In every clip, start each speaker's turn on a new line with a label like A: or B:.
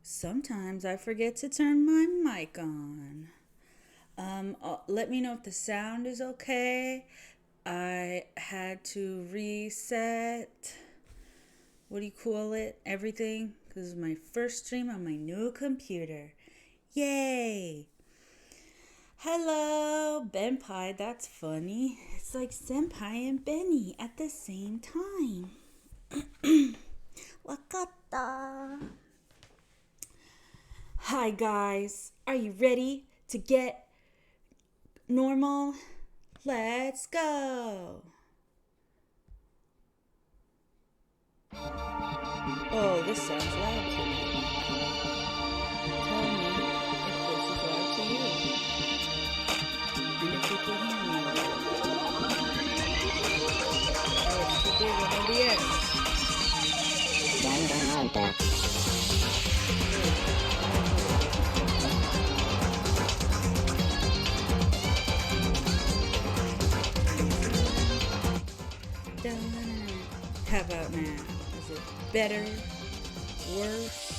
A: Sometimes I forget to turn my mic on. Let me know if the sound is okay. I had to reset, what do you call it? Everything. This is my first stream on my new computer. Yay! Hello, Benpai. That's funny. It's like Senpai and Benny at the same time. Wakata. Hi, guys. Are you ready to get normal? Let's go. Oh, this sounds loud to me. Tell me if this is loud to you. And if you can hear me. Oh, it's too big on OBS. Danganronpa. How about now? Is it better? Worse?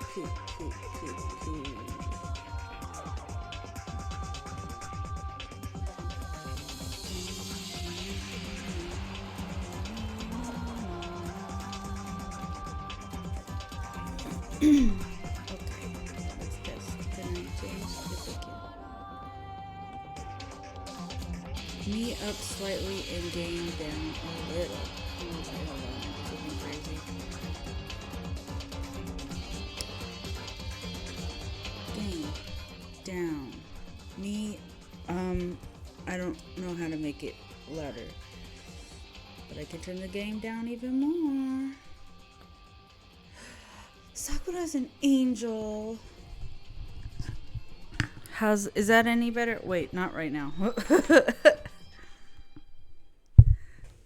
A: Okay, let's test. Can I change the again? Me up slightly and game down a little. Okay, hold on. It's looking crazy. Game down. Me, I don't know how to make it louder. But I can turn the game down even more. Sakura's an angel. Is that any better? Wait, not right now.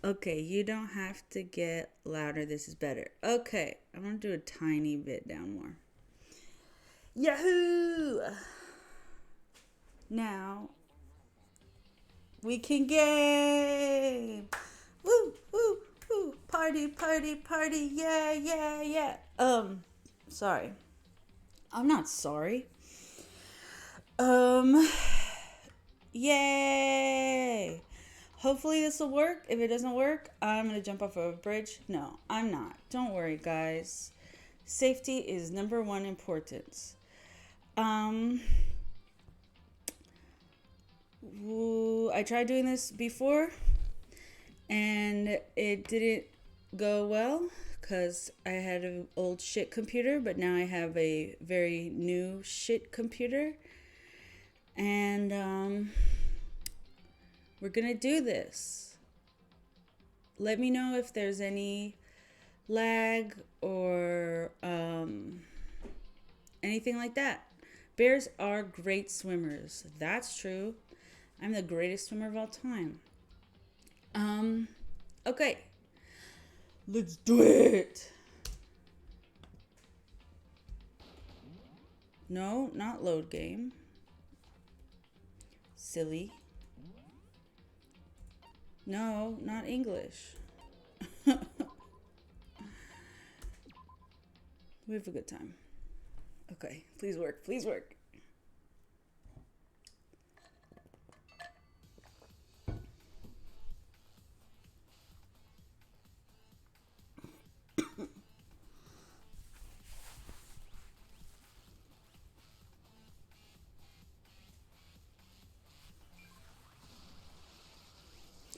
A: Okay, you don't have to get louder. This is better. Okay, I'm gonna do a tiny bit down more. Yahoo! Now we can game. Woo, woo, woo! Party, party, party! Yeah, yeah, yeah. Sorry. I'm not sorry. Yay! Hopefully this will work. If it doesn't work, I'm gonna jump off of a bridge. No, I'm not. Don't worry, guys. Safety is number one importance. I tried doing this before, and it didn't go well because I had an old shit computer, but now I have a very new shit computer. And we're gonna do this. Let me know if there's any lag or anything like that. Bears are great swimmers. That's true. I'm the greatest swimmer of all time. Okay. Let's do it. No, not load game. Silly. No, not English. We have a good time. Okay, please work, please work.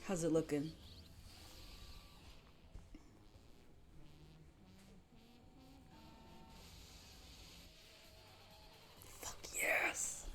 A: How's it looking? Fuck yes.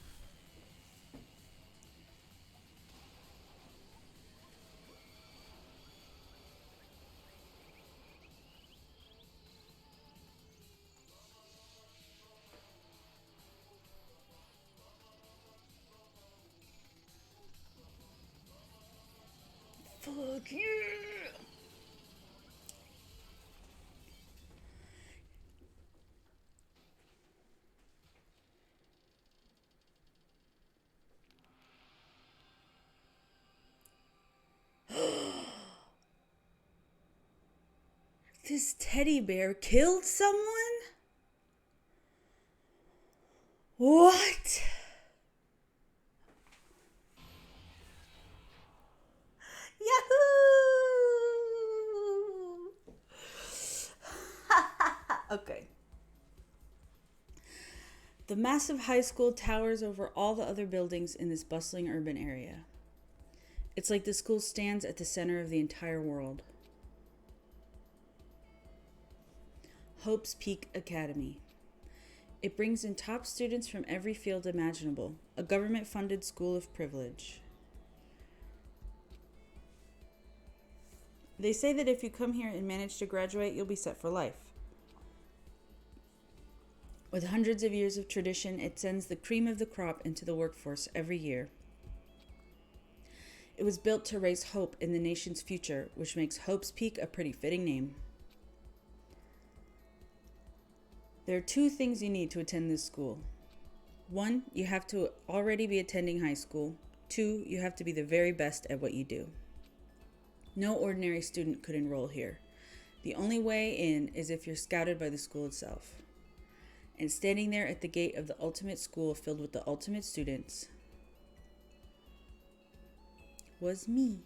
A: Fuck yeah. This teddy bear killed someone? What? Yahoo! Okay. The massive high school towers over all the other buildings in this bustling urban area. It's like the school stands at the center of the entire world. Hope's Peak Academy. It brings in top students from every field imaginable, a government-funded school of privilege. They say that if you come here and manage to graduate, you'll be set for life. With hundreds of years of tradition, it sends the cream of the crop into the workforce every year. It was built to raise hope in the nation's future, which makes Hope's Peak a pretty fitting name. There are 2 things you need to attend this school. 1, you have to already be attending high school. 2, you have to be the very best at what you do. No ordinary student could enroll here. The only way in is if you're scouted by the school itself. And standing there at the gate of the ultimate school filled with the ultimate students was me.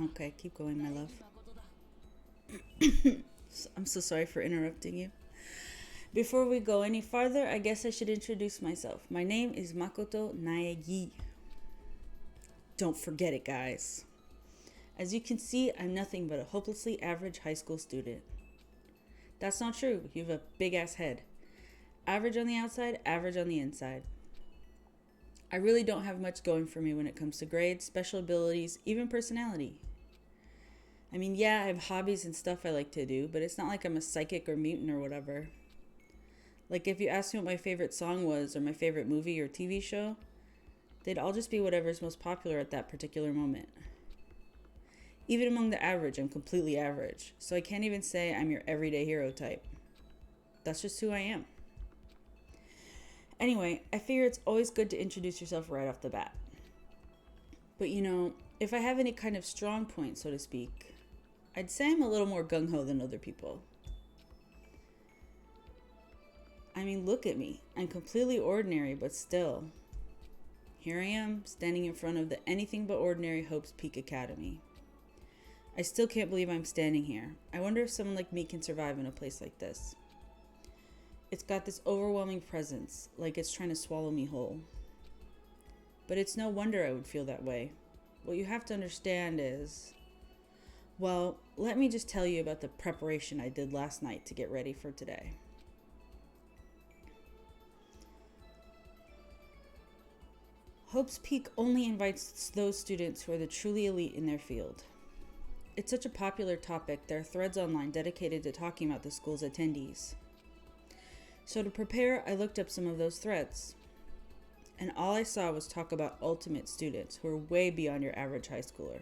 A: Okay, keep going, my love. I'm so sorry for interrupting you. Before we go any farther, I guess I should introduce myself. My name is Makoto Naegi. Don't forget it, guys. As you can see, I'm nothing but a hopelessly average high school student. That's not true. You have a big-ass head. Average on the outside, average on the inside. I really don't have much going for me when it comes to grades, special abilities, even personality. I mean, yeah, I have hobbies and stuff I like to do, but it's not like I'm a psychic or mutant or whatever. Like, if you asked me what my favorite song was or my favorite movie or TV show, they'd all just be whatever's most popular at that particular moment. Even among the average, I'm completely average, so I can't even say I'm your everyday hero type. That's just who I am. Anyway, I figure it's always good to introduce yourself right off the bat. But you know, if I have any kind of strong point, so to speak, I'd say I'm a little more gung-ho than other people. I mean, look at me. I'm completely ordinary, but still. Here I am, standing in front of the anything but ordinary Hope's Peak Academy. I still can't believe I'm standing here. I wonder if someone like me can survive in a place like this. It's got this overwhelming presence, like it's trying to swallow me whole. But it's no wonder I would feel that way. What you have to understand is, well, let me just tell you about the preparation I did last night to get ready for today. Hope's Peak only invites those students who are the truly elite in their field. It's such a popular topic, there are threads online dedicated to talking about the school's attendees. So to prepare, I looked up some of those threads. And all I saw was talk about ultimate students who are way beyond your average high schooler.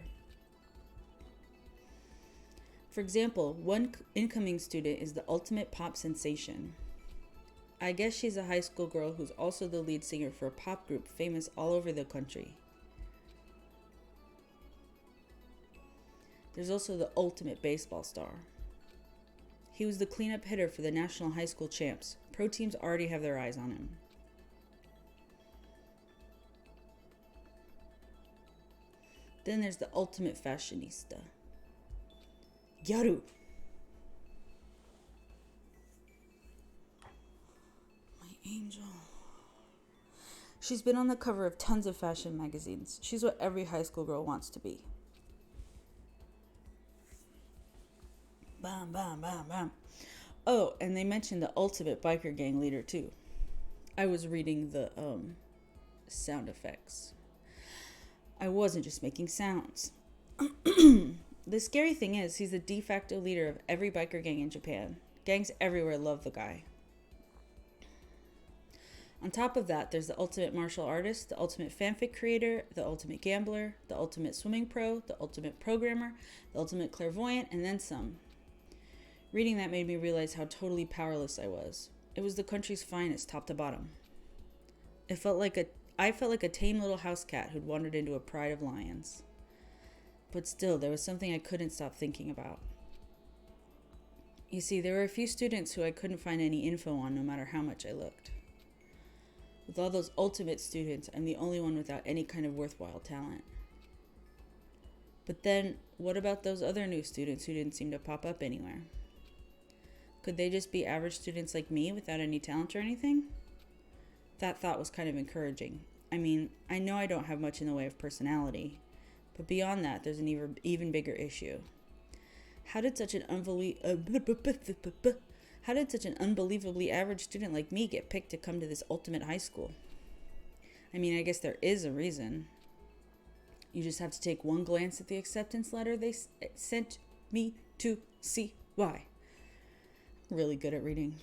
A: For example, one incoming student is the ultimate pop sensation. I guess she's a high school girl who's also the lead singer for a pop group famous all over the country. There's also the ultimate baseball star. He was the cleanup hitter for the national high school champs. Pro teams already have their eyes on him. Then there's the ultimate fashionista. Gyaru. My angel. She's been on the cover of tons of fashion magazines. She's what every high school girl wants to be. Bam, bam, bam, bam. Oh, and they mentioned the ultimate biker gang leader too. I was reading the sound effects. I wasn't just making sounds. The scary thing is, he's the de facto leader of every biker gang in Japan. Gangs everywhere love the guy. On top of that, there's the ultimate martial artist, the ultimate fanfic creator, the ultimate gambler, the ultimate swimming pro, the ultimate programmer, the ultimate clairvoyant, and then some. Reading that made me realize how totally powerless I was. It was the country's finest, top to bottom. It felt like a I felt like a tame little house cat who'd wandered into a pride of lions. But still, there was something I couldn't stop thinking about. You see, there were a few students who I couldn't find any info on no matter how much I looked. With all those ultimate students, I'm the only one without any kind of worthwhile talent. But then, what about those other new students who didn't seem to pop up anywhere? Could they just be average students like me without any talent or anything? That thought was kind of encouraging. I mean, I know I don't have much in the way of personality, but beyond that, there's an even bigger issue. How did such an unbelievably average student like me get picked to come to this ultimate high school? I mean, I guess there is a reason. You just have to take one glance at the acceptance letter they sent me to see why. Really good at reading.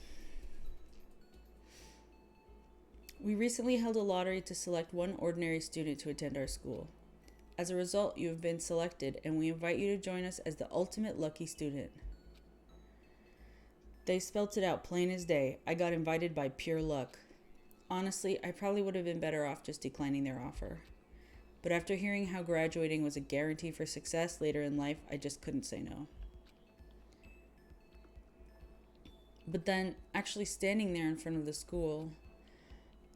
A: We recently held a lottery to select one ordinary student to attend our school. As a result, you have been selected, and we invite you to join us as the ultimate lucky student. They spelt it out plain as day. I got invited by pure luck. Honestly, I probably would have been better off just declining their offer. But after hearing how graduating was a guarantee for success later in life, I just couldn't say no. But then, actually standing there in front of the school,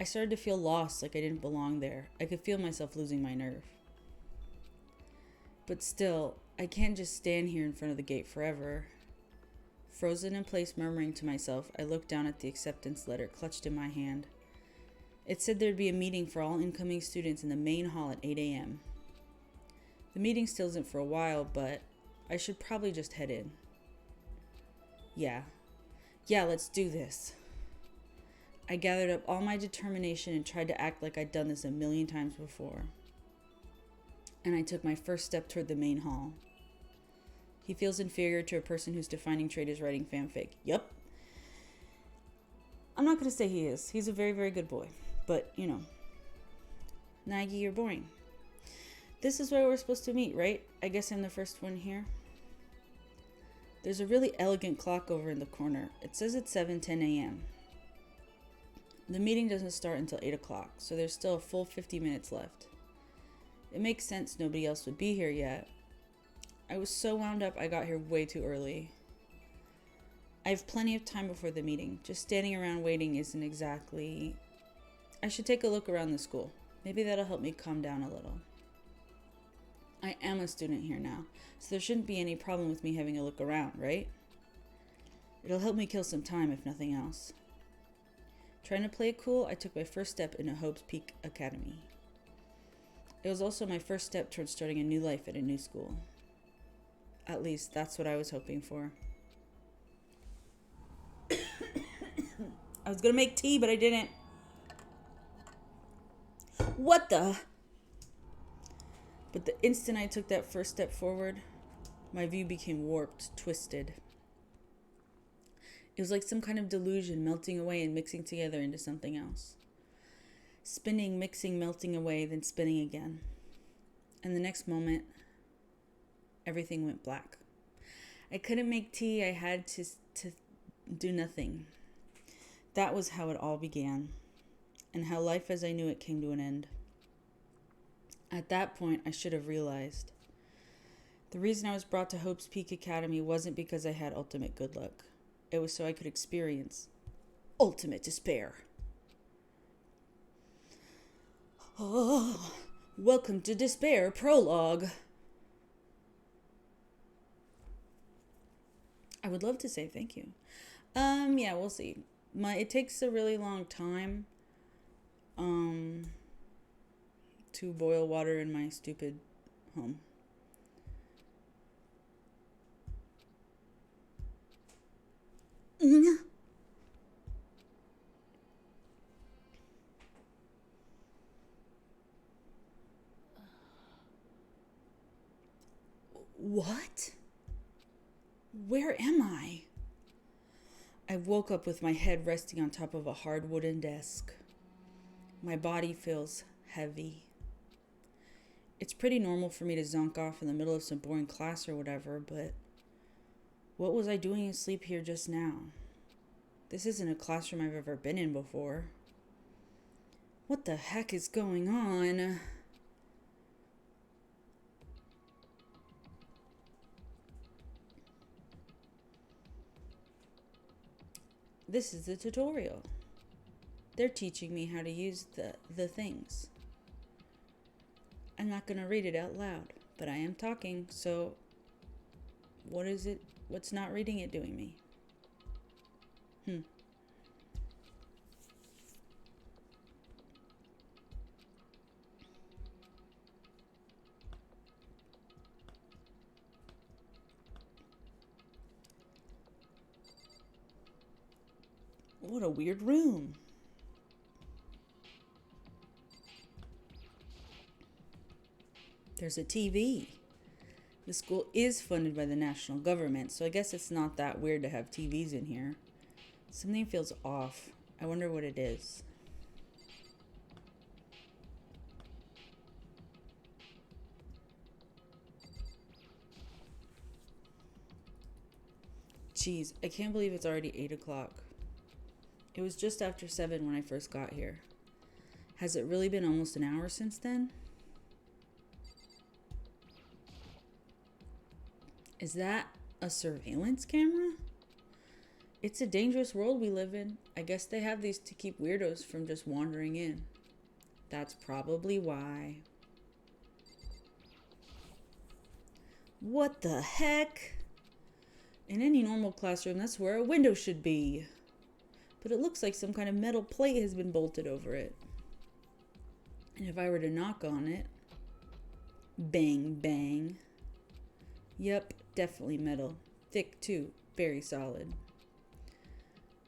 A: I started to feel lost, like I didn't belong there. I could feel myself losing my nerve. But still, I can't just stand here in front of the gate forever. Frozen in place, murmuring to myself, I looked down at the acceptance letter clutched in my hand. It said there'd be a meeting for all incoming students in the main hall at 8 a.m. The meeting still isn't for a while, but I should probably just head in. Yeah, let's do this. I gathered up all my determination and tried to act like I'd done this a million times before. And I took my first step toward the main hall. He feels inferior to a person whose defining trait is writing fanfic. Yup. I'm not going to say he is. He's a very, very good boy. But, Nagi, you're boring. This is where we're supposed to meet, right? I guess I'm the first one here. There's a really elegant clock over in the corner. It says it's 7:10 a.m. The meeting doesn't start until 8 o'clock, so there's still a full 50 minutes left. It makes sense nobody else would be here yet. I was so wound up I got here way too early. I have plenty of time before the meeting. Just standing around waiting isn't exactly... I should take a look around the school. Maybe that'll help me calm down a little. I am a student here now, so there shouldn't be any problem with me having a look around, right? It'll help me kill some time, if nothing else. Trying to play it cool, I took my first step into Hope's Peak Academy. It was also my first step towards starting a new life at a new school. At least, that's what I was hoping for. I was gonna make tea, but I didn't. What the? But the instant I took that first step forward, my view became warped, twisted. It was like some kind of delusion melting away and mixing together into something else. Spinning, mixing, melting away, then spinning again. And the next moment, everything went black. I couldn't make tea. I had to do nothing. That was how it all began, and how life as I knew it came to an end. At that point, I should have realized. The reason I was brought to Hope's Peak Academy wasn't because I had ultimate good luck. It was so I could experience ultimate despair. Oh, welcome to Despair Prologue. I would love to say thank you. Yeah, we'll see. It takes a really long time to boil water in my stupid home. What? Where am I? I woke up with my head resting on top of a hard wooden desk. My body feels heavy. It's pretty normal for me to zonk off in the middle of some boring class or whatever, but what was I doing asleep here just now? This isn't a classroom I've ever been in before. What the heck is going on? This is the tutorial. They're teaching me how to use the things. I'm not going to read it out loud, but I am talking, so what is it? What's not reading it doing me? What a weird room. There's a TV. The school is funded by the national government, so I guess it's not that weird to have TVs in here. Something feels off. I wonder what it is. Jeez, I can't believe it's already 8 o'clock. It was just after 7 when I first got here. Has it really been almost an hour since then? Is that a surveillance camera? It's a dangerous world we live in. I guess they have these to keep weirdos from just wandering in. That's probably why. What the heck? In any normal classroom, that's where a window should be. But it looks like some kind of metal plate has been bolted over it. And if I were to knock on it, bang, bang. Yep, definitely metal. Thick too, very solid.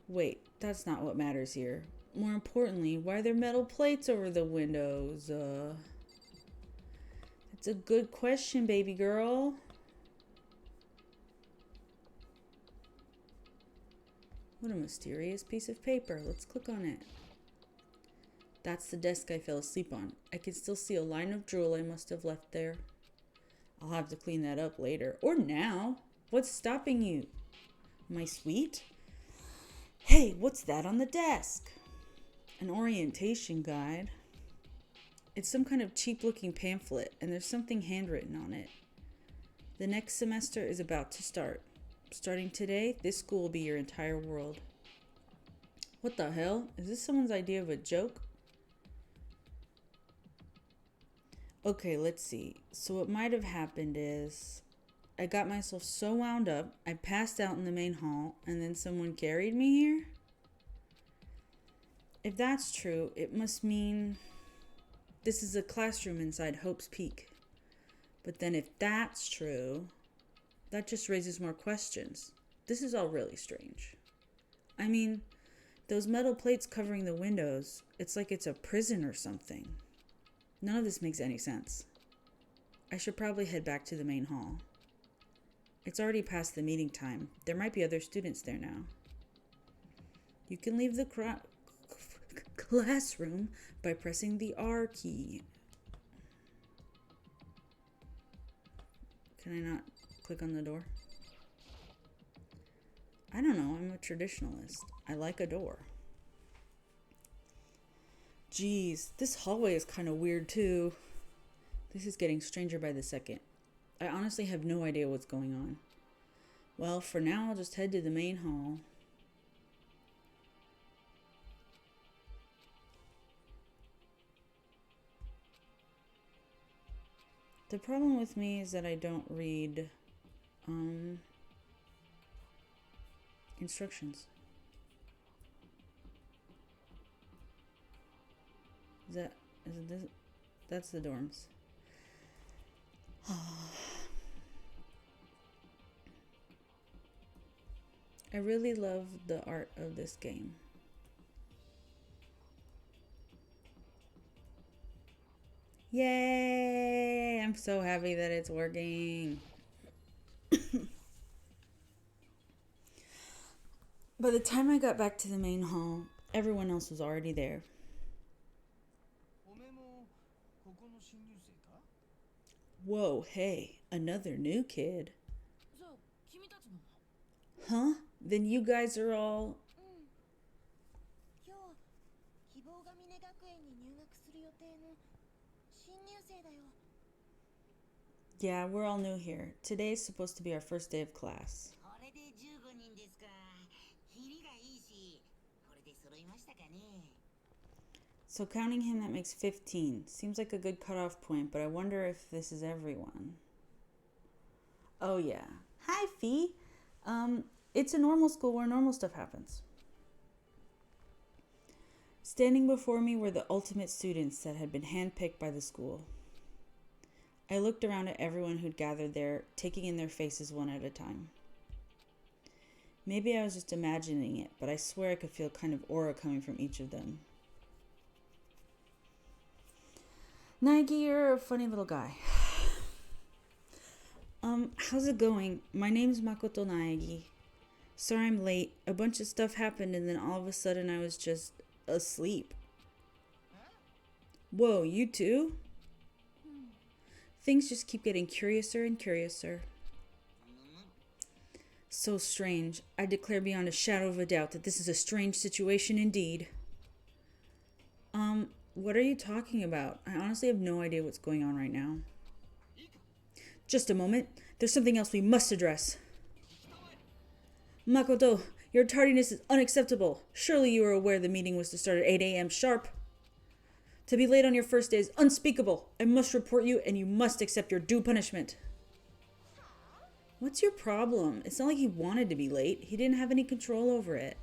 A: Wait, that's not what matters here. More importantly, why are there metal plates over the windows? It's a good question, baby girl. What a mysterious piece of paper. Let's click on it. That's the desk I fell asleep on. I can still see a line of drool I must have left there. I'll have to clean that up later. Or now. What's stopping you? My sweet? Hey, what's that on the desk? An orientation guide. It's some kind of cheap-looking pamphlet, and there's something handwritten on it. The next semester is about to start. Starting today, this school will be your entire world. What the hell? Is this someone's idea of a joke? Okay, let's see. So what might have happened is I got myself so wound up, I passed out in the main hall, and then someone carried me here? If that's true, it must mean this is a classroom inside Hope's Peak. But then if that's true, that just raises more questions. This is all really strange. I mean, those metal plates covering the windows, it's like it's a prison or something. None of this makes any sense. I should probably head back to the main hall. It's already past the meeting time. There might be other students there now. You can leave the classroom by pressing the R key. Can I not click on the door? I don't know. I'm a traditionalist. I like a door. Jeez, this hallway is kind of weird too. This is getting stranger by the second. I honestly have no idea what's going on. Well, for now, I'll just head to the main hall. The problem with me is that I don't read instructions. Is it this? That's the dorms. I really love the art of this game. Yay! I'm so happy that it's working. By the time I got back to the main hall, everyone else was already there. Whoa, hey, another new kid. Huh? Then you guys are all... Yeah, we're all new here. Today's supposed to be our first day of class.
B: これで15人ですか。キリがいいし、これで揃いましたかね。
A: So counting him, that makes 15. Seems like a good cutoff point, but I wonder if this is everyone. Oh, yeah. Hi, Fee. It's a normal school where normal stuff happens. Standing before me were the ultimate students that had been handpicked by the school. I looked around at everyone who'd gathered there, taking in their faces one at a time. Maybe I was just imagining it, but I swear I could feel kind of aura coming from each of them. Nike, you're a funny little guy. How's it going? My name's Makoto Naegi. Sorry I'm late. A bunch of stuff happened and then all of a sudden I was just asleep. Whoa, you too? Things just keep getting curiouser and curiouser. So strange. I declare beyond a shadow of a doubt that this is a strange situation indeed. What are you talking about? I honestly have no idea what's going on right now. Just a moment. There's something else we must address. Makoto, your tardiness is unacceptable. Surely you are aware the meeting was to start at 8 a.m. sharp. To be late on your first day is unspeakable. I must report you and you must accept your due punishment. What's your problem? It's not like he wanted to be late. He didn't have any control over it.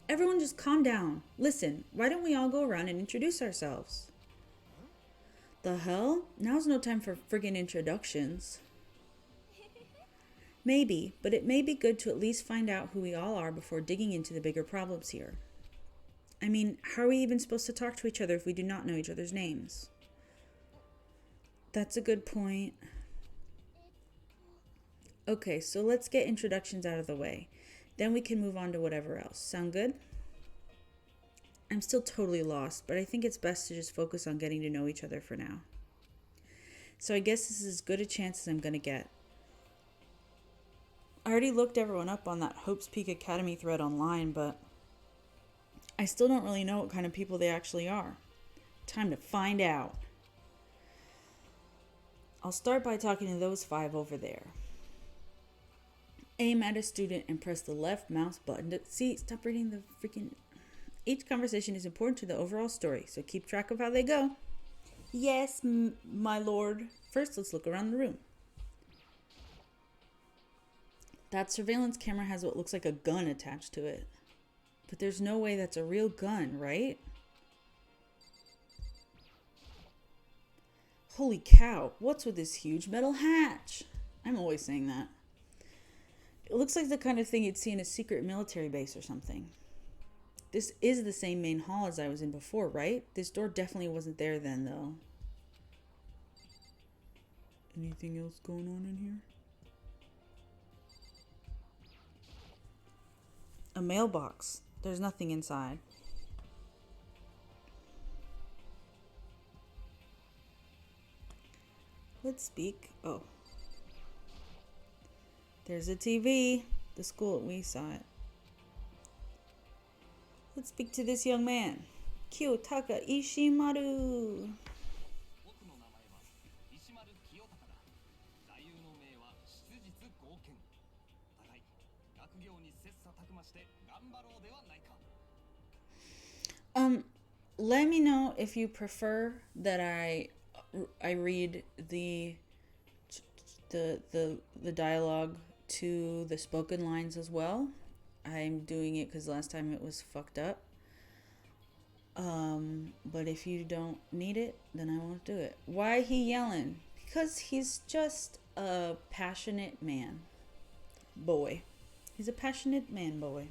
A: Everyone just calm down. Listen, why don't we all go around and introduce ourselves? The hell? Now's no time for friggin' introductions. Maybe, but it may be good to at least find out who we all are before digging into the bigger problems here. I mean, how are we even supposed to talk to each other if we do not know each other's names? That's a good point. Okay, so let's get introductions out of the way. Then we can move on to whatever else. Sound good? I'm still totally lost, but I think it's best to just focus on getting to know each other for now. So I guess this is as good a chance as I'm going to get. I already looked everyone up on that Hope's Peak Academy thread online, but I still don't really know what kind of people they actually are. Time to find out. I'll start by talking to those 5 over there. Aim at a student and press the left mouse button to see. Stop reading the freaking. Each conversation is important to the overall story, so keep track of how they go. Yes, my lord. First, let's look around the room. That surveillance camera has what looks like a gun attached to it. But there's no way that's a real gun, right? Holy cow, what's with this huge metal hatch? I'm always saying that. It looks like the kind of thing you'd see in a secret military base or something. This is the same main hall as I was in before, right? This door definitely wasn't there then, though. Anything else going on in here? A mailbox. There's nothing inside. Let's speak. Oh. There's a TV. The school, we saw it. Let's speak to this young man. Kiyotaka Ishimaru. Let me know if you prefer that I read the dialogue to the spoken lines as well. I'm doing it because last time it was fucked up. But if you don't need it, then I won't do it. Why he yelling? Because he's just a passionate man. Boy. He's a passionate man boy.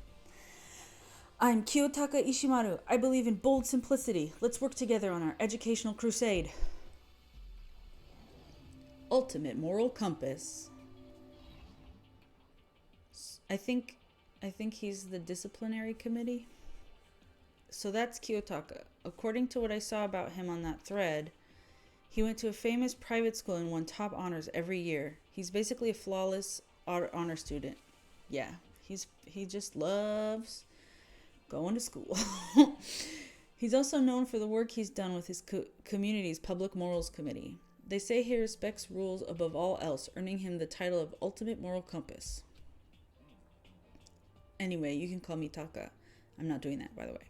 A: I'm Kiyotaka Ishimaru. I believe in bold simplicity. Let's work together on our educational crusade. Ultimate moral compass. I think he's the disciplinary committee. So that's Kiyotaka. According to what I saw about him on that thread, he went to a famous private school and won top honors every year. He's basically a flawless honor student. Yeah, he just loves going to school. He's also known for the work he's done with his community's public morals committee. They say he respects rules above all else, earning him the title of Ultimate Moral Compass. Anyway, you can call me Taka. I'm not doing that, by the way.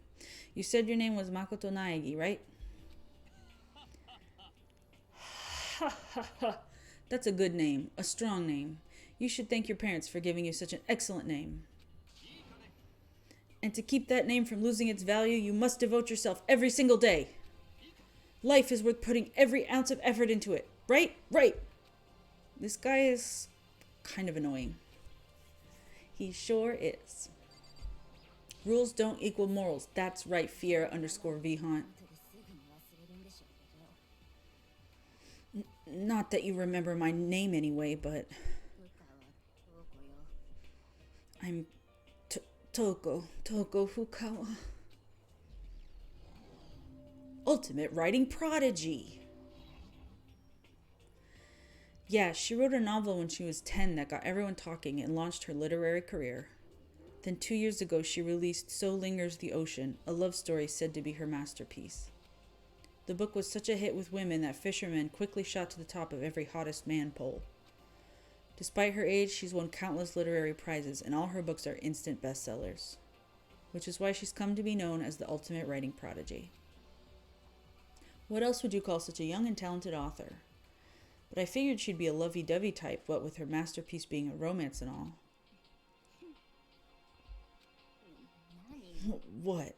A: You said your name was Makoto Naegi, right? Ha ha ha. That's a good name, a strong name. You should thank your parents for giving you such an excellent name. And to keep that name from losing its value, you must devote yourself every single day. Life is worth putting every ounce of effort into it. Right? Right. This guy is kind of annoying. He sure is. Rules don't equal morals. That's right, Fiera _V Haunt. Not that you remember my name anyway, but I'm Toko Fukawa. Ultimate writing prodigy. Yeah, she wrote a novel when she was 10 that got everyone talking and launched her literary career. Then 2 years ago, she released So Lingers the Ocean, a love story said to be her masterpiece. The book was such a hit with women that fishermen quickly shot to the top of every hottest man poll. Despite her age, she's won countless literary prizes, and all her books are instant bestsellers, which is why she's come to be known as the ultimate writing prodigy. What else would you call such a young and talented author? But I figured she'd be a lovey-dovey type, what with her masterpiece being a romance and all. What?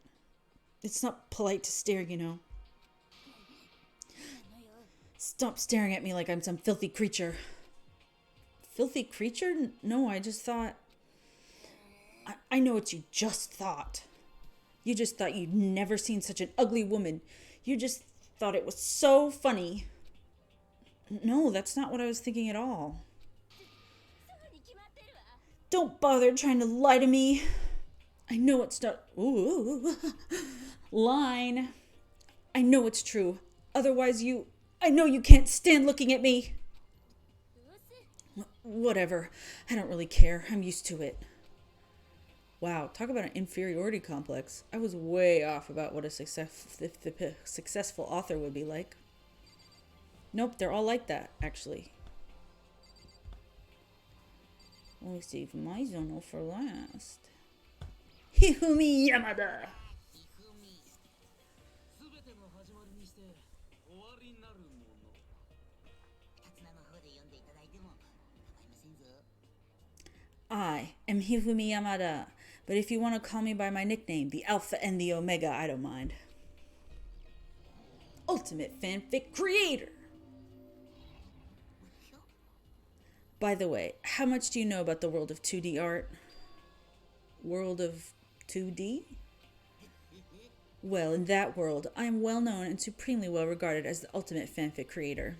A: It's not polite to stare, you know. Stop staring at me like I'm some filthy creature. Filthy creature? No, I just thought... I know what you just thought. You just thought you'd never seen such an ugly woman. You just thought it was so funny. No, that's not what I was thinking at all. Don't bother trying to lie to me. I know it's not... Ooh. Line. I know it's true. Otherwise I know you can't stand looking at me. Whatever. I don't really care. I'm used to it. Wow, talk about an inferiority complex. I was way off about what a successful author would be like. Nope, they're all like that, actually. Let me save my Zono for last. Hifumi Yamada. I am Hifumi Yamada, but if you want to call me by my nickname, the Alpha and the Omega, I don't mind. Ultimate fanfic creator. By the way, how much do you know about the world of 2D art? World of 2D? Well, in that world, I am well known and supremely well regarded as the ultimate fanfic creator.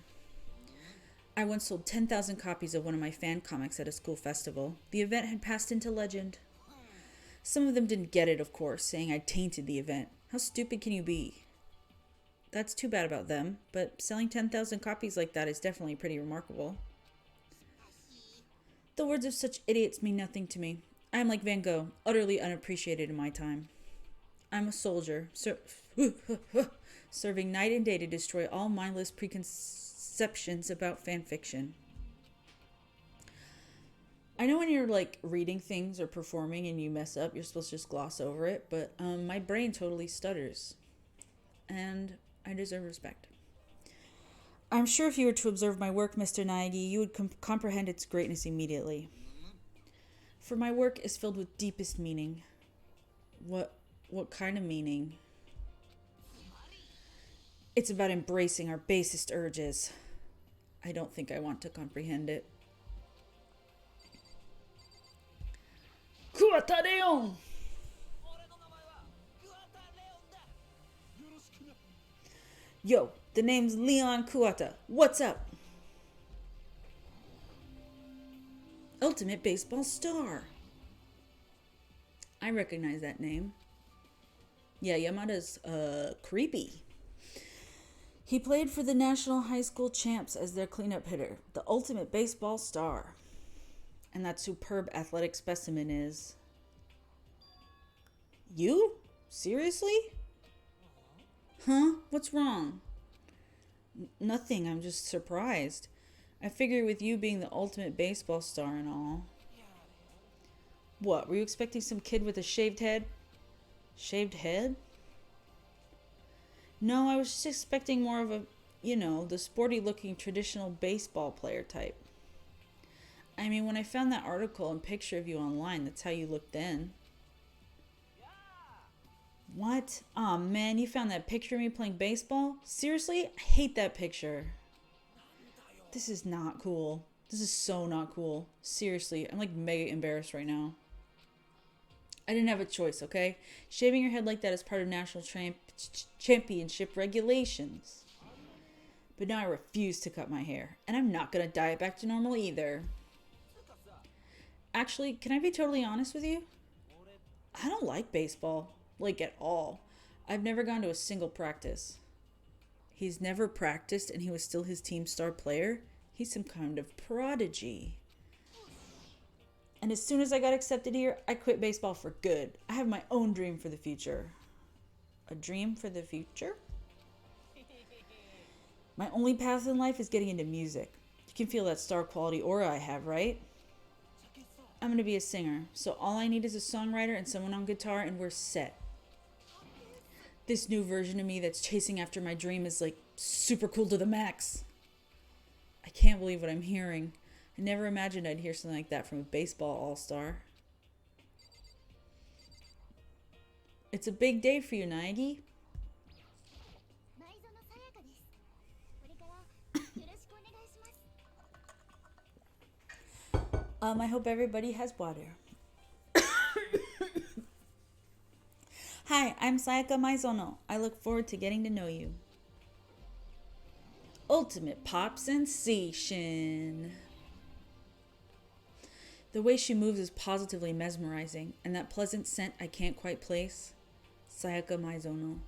A: I once sold 10,000 copies of one of my fan comics at a school festival. The event had passed into legend. Some of them didn't get it, of course, saying I tainted the event. How stupid can you be? That's too bad about them, but selling 10,000 copies like that is definitely pretty remarkable. The words of such idiots mean nothing to me. I am like Van Gogh, utterly unappreciated in my time. I'm a soldier, serving night and day to destroy all mindless preconceptions about fan fiction. I know when you're like reading things or performing and you mess up, you're supposed to just gloss over it, but my brain totally stutters. And I deserve respect. I'm sure if you were to observe my work, Mr. Naegi, you would comprehend its greatness immediately. For my work is filled with deepest meaning. What kind of meaning? It's about embracing our basest urges. I don't think I want to comprehend it. Kuwata Leon! Yo, the name's Leon Kuwata. What's up? Ultimate baseball star. I recognize that name. Yeah, Yamada's creepy. He played for the National High School Champs as their cleanup hitter, the ultimate baseball star. And that superb athletic specimen is... You? Seriously? Huh? What's wrong? Nothing, I'm just surprised. I figure with you being the ultimate baseball star and all. What, were you expecting some kid with a shaved head? Shaved head? No, I was just expecting more of a, the sporty looking traditional baseball player type. I mean, when I found that article and picture of you online, that's how you looked then. What? Aw, man, you found that picture of me playing baseball? Seriously? I hate that picture. This is not cool. This is so not cool. Seriously, I'm like mega embarrassed right now. I didn't have a choice, okay? Shaving your head like that is part of national championship regulations. But now I refuse to cut my hair. And I'm not gonna dye it back to normal either. Actually, can I be totally honest with you? I don't like baseball. Like, at all. I've never gone to a single practice. He's never practiced and he was still his team star player? He's some kind of prodigy. And as soon as I got accepted here, I quit baseball for good. I have my own dream for the future. A dream for the future? My only path in life is getting into music. You can feel that star quality aura I have, right? I'm going to be a singer, so all I need is a songwriter and someone on guitar and we're set. This new version of me that's chasing after my dream is like super cool to the max. I can't believe what I'm hearing. I never imagined I'd hear something like that from a baseball all-star. It's a big day for you, Naegi. I hope everybody has water. Hi, I'm Sayaka Maizono. I look forward to getting to know you. Ultimate pop sensation. The way she moves is positively mesmerizing, and that pleasant scent I can't quite place. Sayaka Maizono.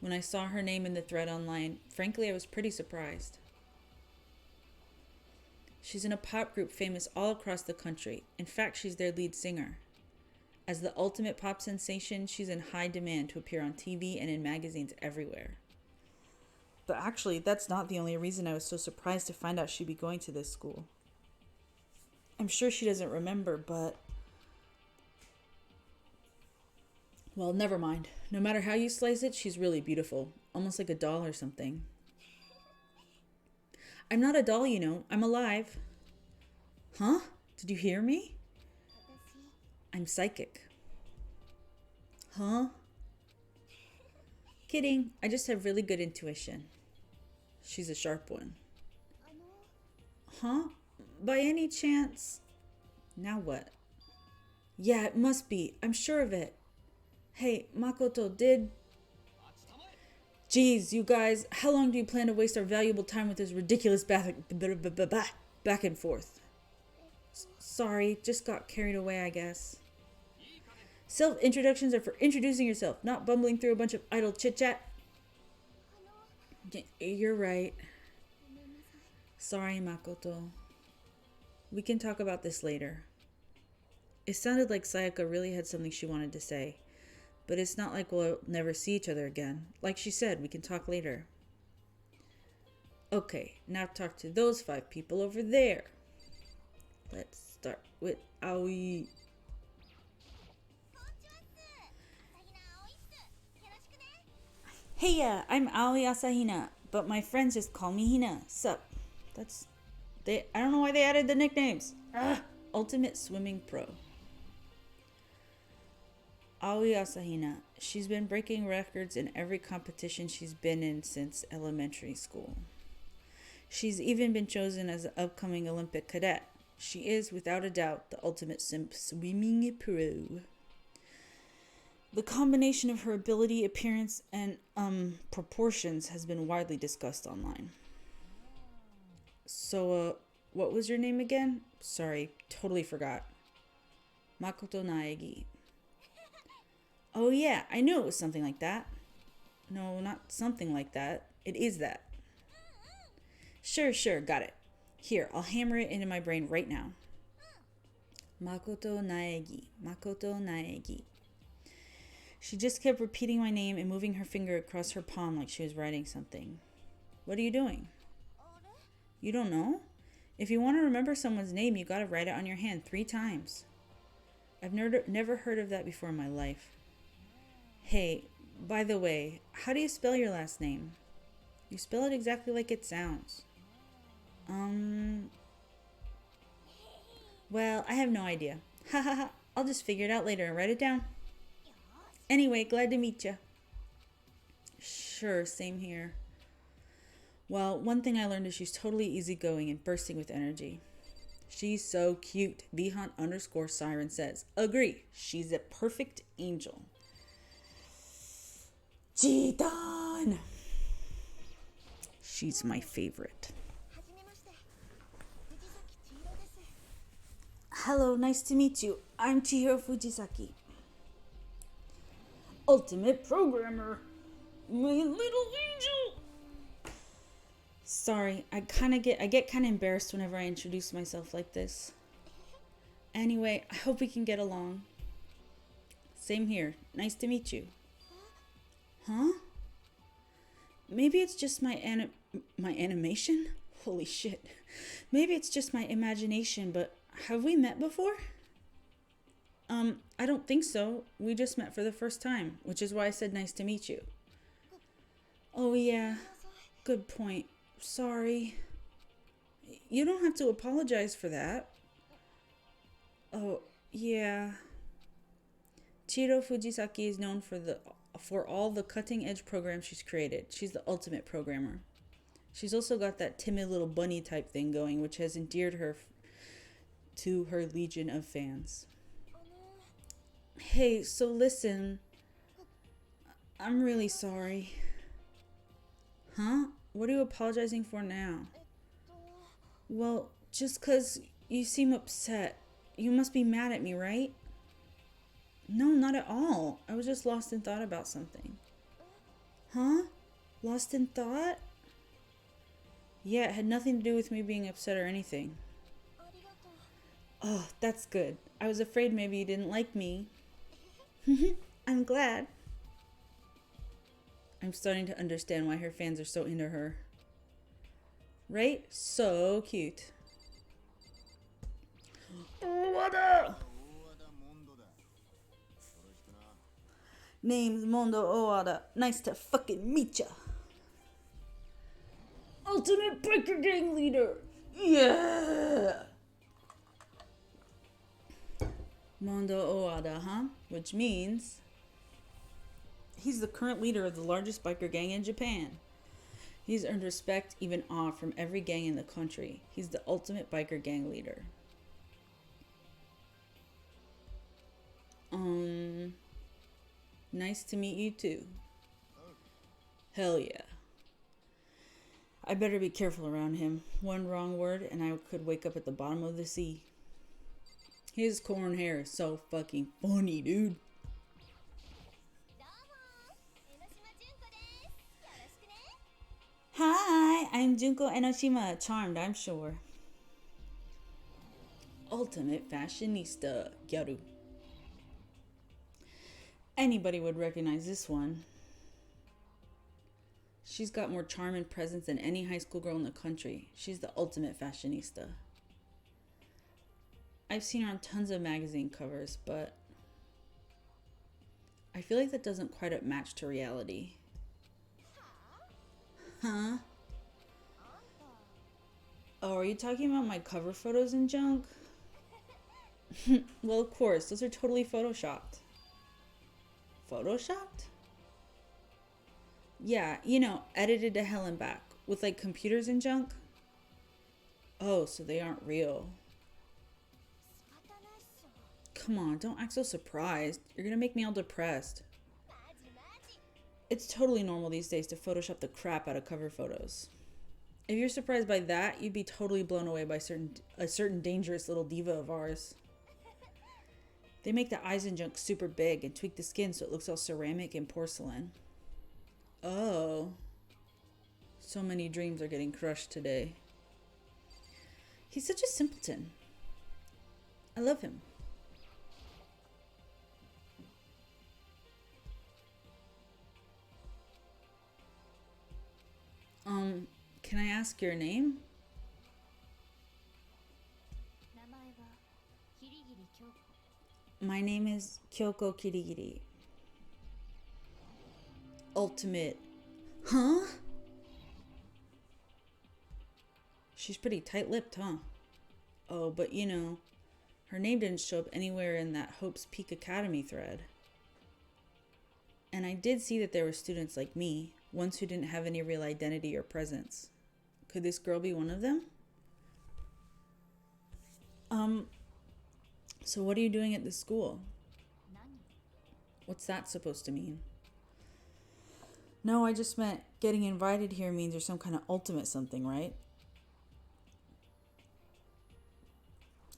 A: When I saw her name in the thread online, frankly, I was pretty surprised. She's in a pop group famous all across the country. In fact, she's their lead singer. As the ultimate pop sensation, she's in high demand to appear on TV and in magazines everywhere. But actually, that's not the only reason I was so surprised to find out she'd be going to this school. I'm sure she doesn't remember, but... Well, never mind. No matter how you slice it, she's really beautiful. Almost like a doll or something. I'm not a doll, you know. I'm alive. Huh? Did you hear me? I'm psychic. Huh? Kidding. I just have really good intuition. She's a sharp one. Huh? By any chance? Now what? Yeah, it must be. I'm sure of it. Hey, Makoto, Geez, you guys, how long do you plan to waste our valuable time with this ridiculous back and forth? Sorry, just got carried away, I guess. Self-introductions are for introducing yourself, not bumbling through a bunch of idle chit-chat. You're right. Sorry, Makoto. We can talk about this later. It sounded like Sayaka really had something she wanted to say. But it's not like we'll never see each other again. Like she said, we can talk later. Okay, now talk to those 5 people over there. Let's start with Aoi. Hey, I'm Aoi Asahina, but my friends just call me Hina. Sup? I don't know why they added the nicknames. Ultimate Swimming Pro. Aoi Asahina. She's been breaking records in every competition she's been in since elementary school. She's even been chosen as an upcoming Olympic cadet. She is, without a doubt, the ultimate swimming pro. The combination of her ability, appearance, and proportions has been widely discussed online. So, what was your name again? Sorry, totally forgot. Makoto Naegi. Oh yeah, I knew it was something like that. No, not something like that. It is that. Sure, got it. Here, I'll hammer it into my brain right now. Makoto Naegi. She just kept repeating my name and moving her finger across her palm like she was writing something. What are you doing? You don't know? If you want to remember someone's name, you gotta write it on your hand 3 times. I've never heard of that before in my life. Hey, by the way, how do you spell your last name? You spell it exactly like it sounds. Well, I have no idea. Ha ha ha. I'll just figure it out later and write it down. Anyway, glad to meet you. Sure, same here. Well, one thing I learned is she's totally easygoing and bursting with energy. She's so cute. Vhunt_siren says. Agree. She's a perfect angel. Jitan! She's my favorite. Hello, nice to meet you. I'm Chihiro Fujisaki. Ultimate programmer. My little angel. Sorry, I get kind of embarrassed whenever I introduce myself like this. Anyway, I hope we can get along. Same here. Nice to meet you. Huh? Maybe it's just my animation? Holy shit. Maybe it's just my imagination, but have we met before? I don't think so. We just met for the first time, which is why I said nice to meet you. Oh yeah, good point. Sorry. You don't have to apologize for that. Oh, yeah. Chiro Fujisaki is known for all the cutting-edge programs she's created. She's the ultimate programmer. She's also got that timid little bunny type thing going, which has endeared her to her legion of fans. Hey, so listen. I'm really sorry. Huh? What are you apologizing for now? Well, just 'cause you seem upset. You must be mad at me, right? No, not at all. I was just lost in thought about something. Huh? Lost in thought? Yeah, it had nothing to do with me being upset or anything. Oh, that's good. I was afraid maybe you didn't like me. I'm glad. I'm starting to understand why her fans are so into her. Right? So cute. Owada! Name's Mondo Owada. Nice to fucking meet ya. Ultimate biker gang leader. Yeah! Mondo Owada, huh? Which means he's the current leader of the largest biker gang in Japan. He's earned respect, even awe, from every gang in the country. He's the ultimate biker gang leader. Nice to meet you too. Hell yeah. I better be careful around him. One wrong word and I could wake up at the bottom of the sea. His corn hair is so fucking funny, dude. Hi, I'm Junko Enoshima. Charmed, I'm sure. Ultimate fashionista, Gyaru. Anybody would recognize this one. She's got more charm and presence than any high school girl in the country. She's the ultimate fashionista. I've seen her on tons of magazine covers, but I feel like that doesn't quite match to reality. Huh? Oh, are you talking about my cover photos and junk? Well, of course, those are totally photoshopped. Photoshopped? Yeah, edited to hell and back with like computers and junk. Oh, so they aren't real. Come on, don't act so surprised. You're gonna make me all depressed. It's totally normal these days to Photoshop the crap out of cover photos. If you're surprised by that, you'd be totally blown away by a certain dangerous little diva of ours. They make the eyes and junk super big and tweak the skin so it looks all ceramic and porcelain. Oh. So many dreams are getting crushed today. He's such a simpleton. I love him. Can I ask your name?
C: 名前はキリギリ京子。
A: My name is Kyoko Kirigiri. Ultimate. Huh? She's pretty tight-lipped, huh? Oh, but you know, her name didn't show up anywhere in that Hope's Peak Academy thread. And I did see that there were students like me, ones who didn't have any real identity or presence. Could this girl be one of them? So what are you doing at this school?
C: 何？
A: What's that supposed to mean? No, I just meant getting invited here means there's some kind of ultimate something, right?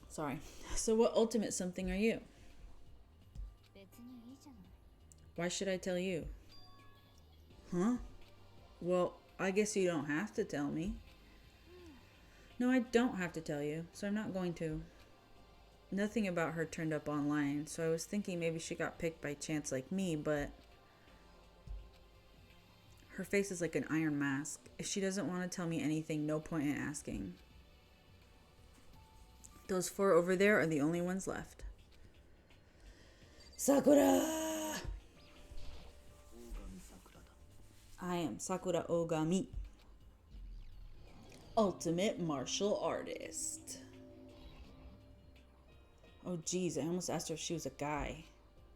A: Sorry. So what ultimate something are you?
C: 別にいいじゃない。
A: Why should I tell you? Huh? Well, I guess you don't have to tell me. No, I don't have to tell you, so I'm not going to. Nothing about her turned up online, so I was thinking maybe she got picked by chance like me, but her face is like an iron mask. If she doesn't want to tell me anything, no point in asking. Those 4 over there are the only ones left. Sakura! I am Sakura Ogami. Ultimate martial artist. Oh geez, I almost asked her if she was a guy.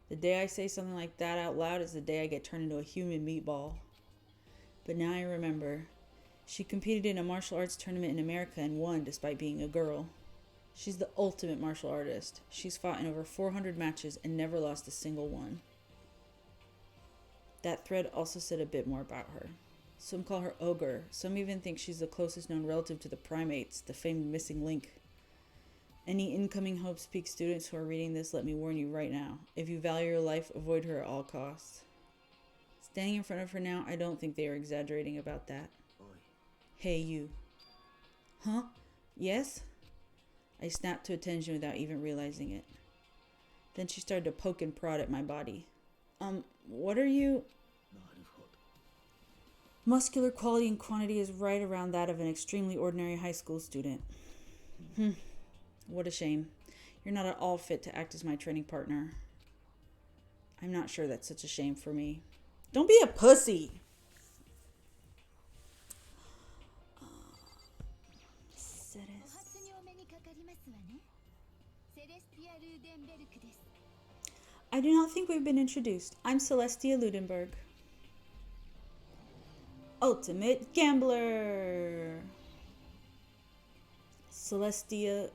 A: The day I say something like that out loud is the day I get turned into a human meatball. But now I remember. She competed in a martial arts tournament in America and won despite being a girl. She's the ultimate martial artist. She's fought in over 400 matches and never lost a single one. That thread also said a bit more about her. Some call her Ogre. Some even think she's the closest known relative to the primates, the famed missing link. Any incoming Hope's Peak students who are reading this, let me warn you right now. If you value your life, avoid her at all costs. Standing in front of her now, I don't think they are exaggerating about that. Hey, you. Huh? Yes? I snapped to attention without even realizing it. Then she started to poke and prod at my body. What are you? Muscular quality and quantity is right around that of an extremely ordinary high school student. What a shame. You're not at all fit to act as my training partner. I'm not sure that's such a shame for me. Don't be a pussy! I do not think we've been introduced. I'm Celestia Ludenberg. Ultimate Gambler! Celestia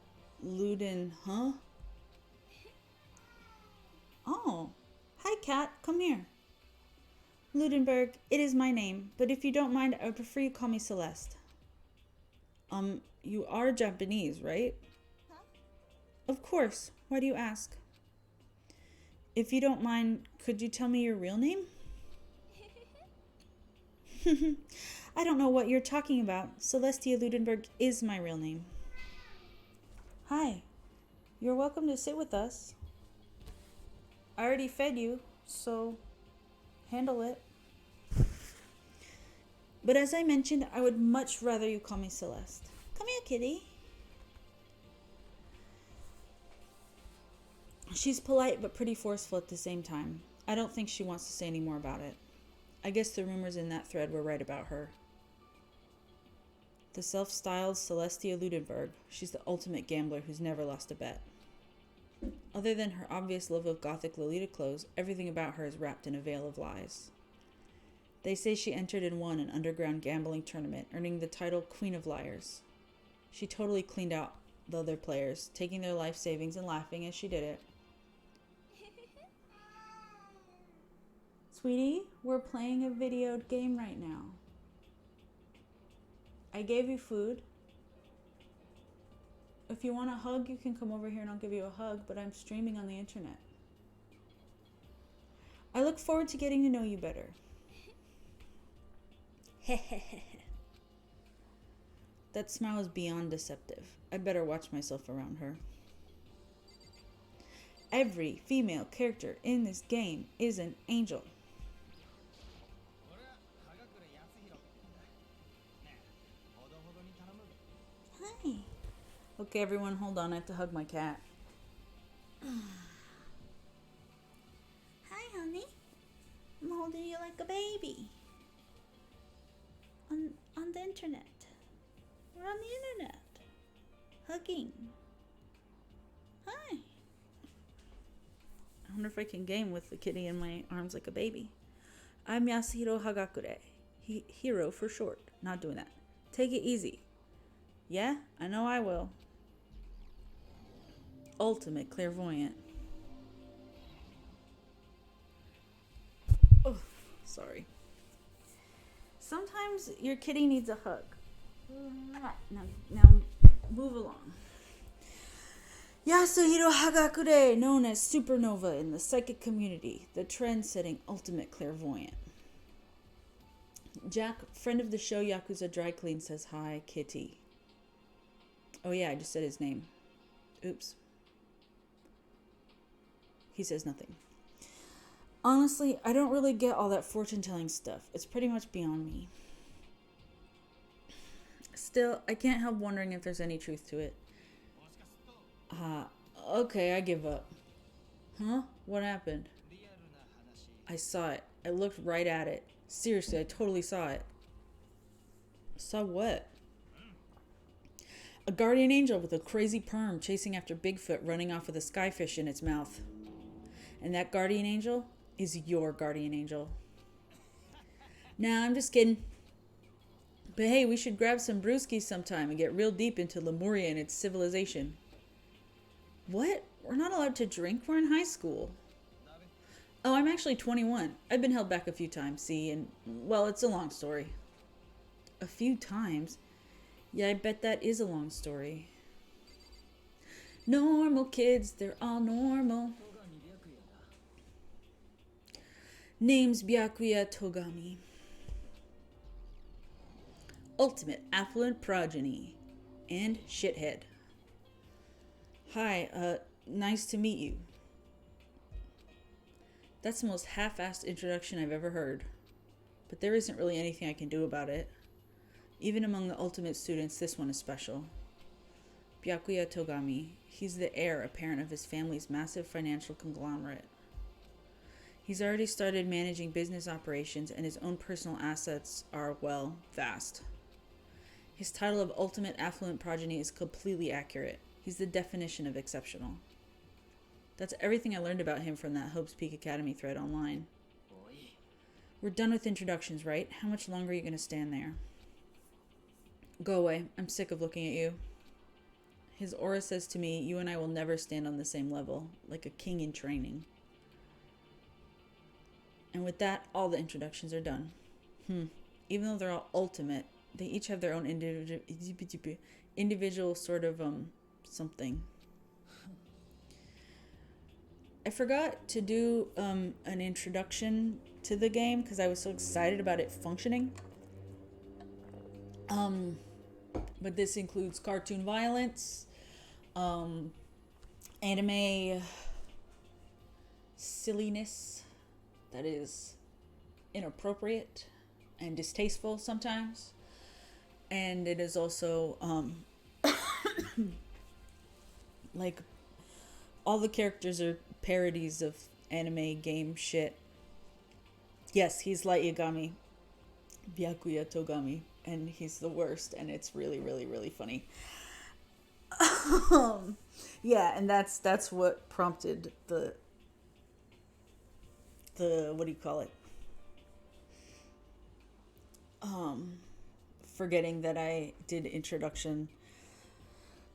A: Luden, huh? Oh, hi Kat, come here. Ludenberg, it is my name, but if you don't mind, I would prefer you call me Celeste. You are Japanese, right?
C: Huh?
A: Of course. Why do you ask? If you don't mind, could you tell me your real name? I don't know what you're talking about. Celestia Ludenberg is my real name. Hi. You're welcome to sit with us. I already fed you, so handle it. But as I mentioned, I would much rather you call me Celeste. Come here, kitty. She's polite but pretty forceful at the same time. I don't think she wants to say any more about it. I guess the rumors in that thread were right about her. The self-styled Celestia Ludenberg, she's the ultimate gambler who's never lost a bet. Other than her obvious love of gothic Lolita clothes, everything about her is wrapped in a veil of lies. They say she entered and won an underground gambling tournament, earning the title Queen of Liars. She totally cleaned out the other players, taking their life savings and laughing as she did it. Sweetie, we're playing a video game right now. I gave you food. If you want a hug, you can come over here and I'll give you a hug, but I'm streaming on the internet. I look forward to getting to know you better. That smile is beyond deceptive. I better watch myself around her. Every female character in this game is an angel. Okay, everyone, hold on. I have to hug my cat. Hi, honey. I'm holding you like a baby. On the internet. We're on the internet. Hugging. Hi. I wonder if I can game with the kitty in my arms like a baby. I'm Yasuhiro Hagakure. Hero for short. Not doing that. Take it easy. Yeah, I know I will. Ultimate clairvoyant. Oh, sorry. Sometimes your kitty needs a hug. Now move along. Yasuhiro Hagakure, known as Supernova in the psychic community, the trend-setting ultimate clairvoyant. Jack, friend of the show Yakuza Dry Clean, says hi, kitty. Oh yeah, I just said his name. Oops. He says nothing. Honestly, I don't really get all that fortune-telling stuff. It's pretty much beyond me. Still, I can't help wondering if there's any truth to it. Okay, I give up. Huh? What happened? I saw it. I looked right at it. Seriously, I totally saw it. Saw what? A guardian angel with a crazy perm chasing after Bigfoot running off with a skyfish in its mouth. And that guardian angel is your guardian angel. Nah, I'm just kidding. But hey, we should grab some brewskis sometime and get real deep into Lemuria and its civilization. What? We're not allowed to drink? We're in high school. Oh, I'm actually 21. I've been held back a few times, see, and, well, it's a long story. A few times? Yeah, I bet that is a long story. Normal kids, they're all normal. Name's Byakuya Togami. Ultimate affluent progeny. And shithead. Hi, nice to meet you. That's the most half-assed introduction I've ever heard. But there isn't really anything I can do about it. Even among the ultimate students, this one is special. Byakuya Togami. He's the heir apparent of his family's massive financial conglomerate. He's already started managing business operations, and his own personal assets are, well, vast. His title of Ultimate Affluent Progeny is completely accurate. He's the definition of exceptional. That's everything I learned about him from that Hope's Peak Academy thread online. We're done with introductions, right? How much longer are you going to stand there? Go away. I'm sick of looking at you. His aura says to me, you and I will never stand on the same level, like a king in training. And with that, all the introductions are done. Even though they're all ultimate, they each have their own individual sort of something. I forgot to do an introduction to the game because I was so excited about it functioning. But this includes cartoon violence, anime silliness that is inappropriate and distasteful sometimes. And it is also like all the characters are parodies of anime game shit. Yes, he's Light Yagami, Byakuya Togami, and he's the worst, and it's really, really, really funny. Yeah, and that's what prompted the what do you call it? Forgetting that I did introduction.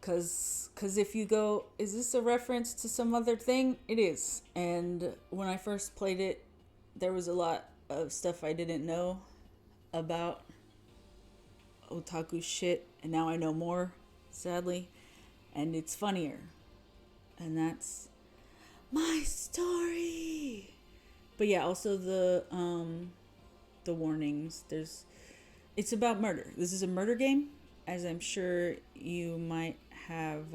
A: Cause if you go, is this a reference to some other thing? It is. And when I first played it, there was a lot of stuff I didn't know about otaku shit, and now I know more, sadly. And it's funnier. And that's my story. But yeah, also the warnings. It's about murder. This is a murder game, as I'm sure you might have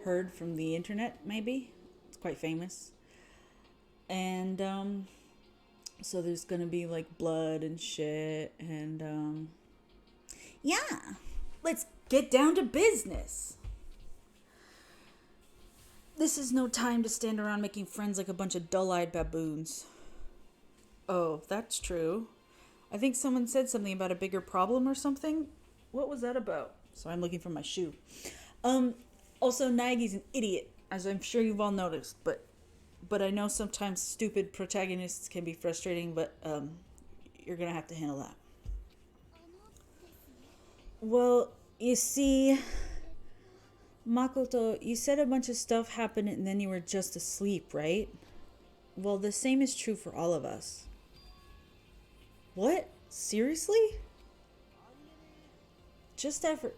A: heard from the internet, maybe. It's quite famous. And so there's gonna be like blood and shit, and yeah, let's get down to business. This is no time to stand around making friends like a bunch of dull-eyed baboons. Oh, that's true. I think someone said something about a bigger problem or something. What was that about? So I'm looking for my shoe. Also, Nagi's an idiot, as I'm sure you've all noticed, but I know sometimes stupid protagonists can be frustrating, but you're gonna have to handle that. Well, you see, Makoto, you said a bunch of stuff happened and then you were just asleep, right? Well, the same is true for all of us. What? Seriously? Just after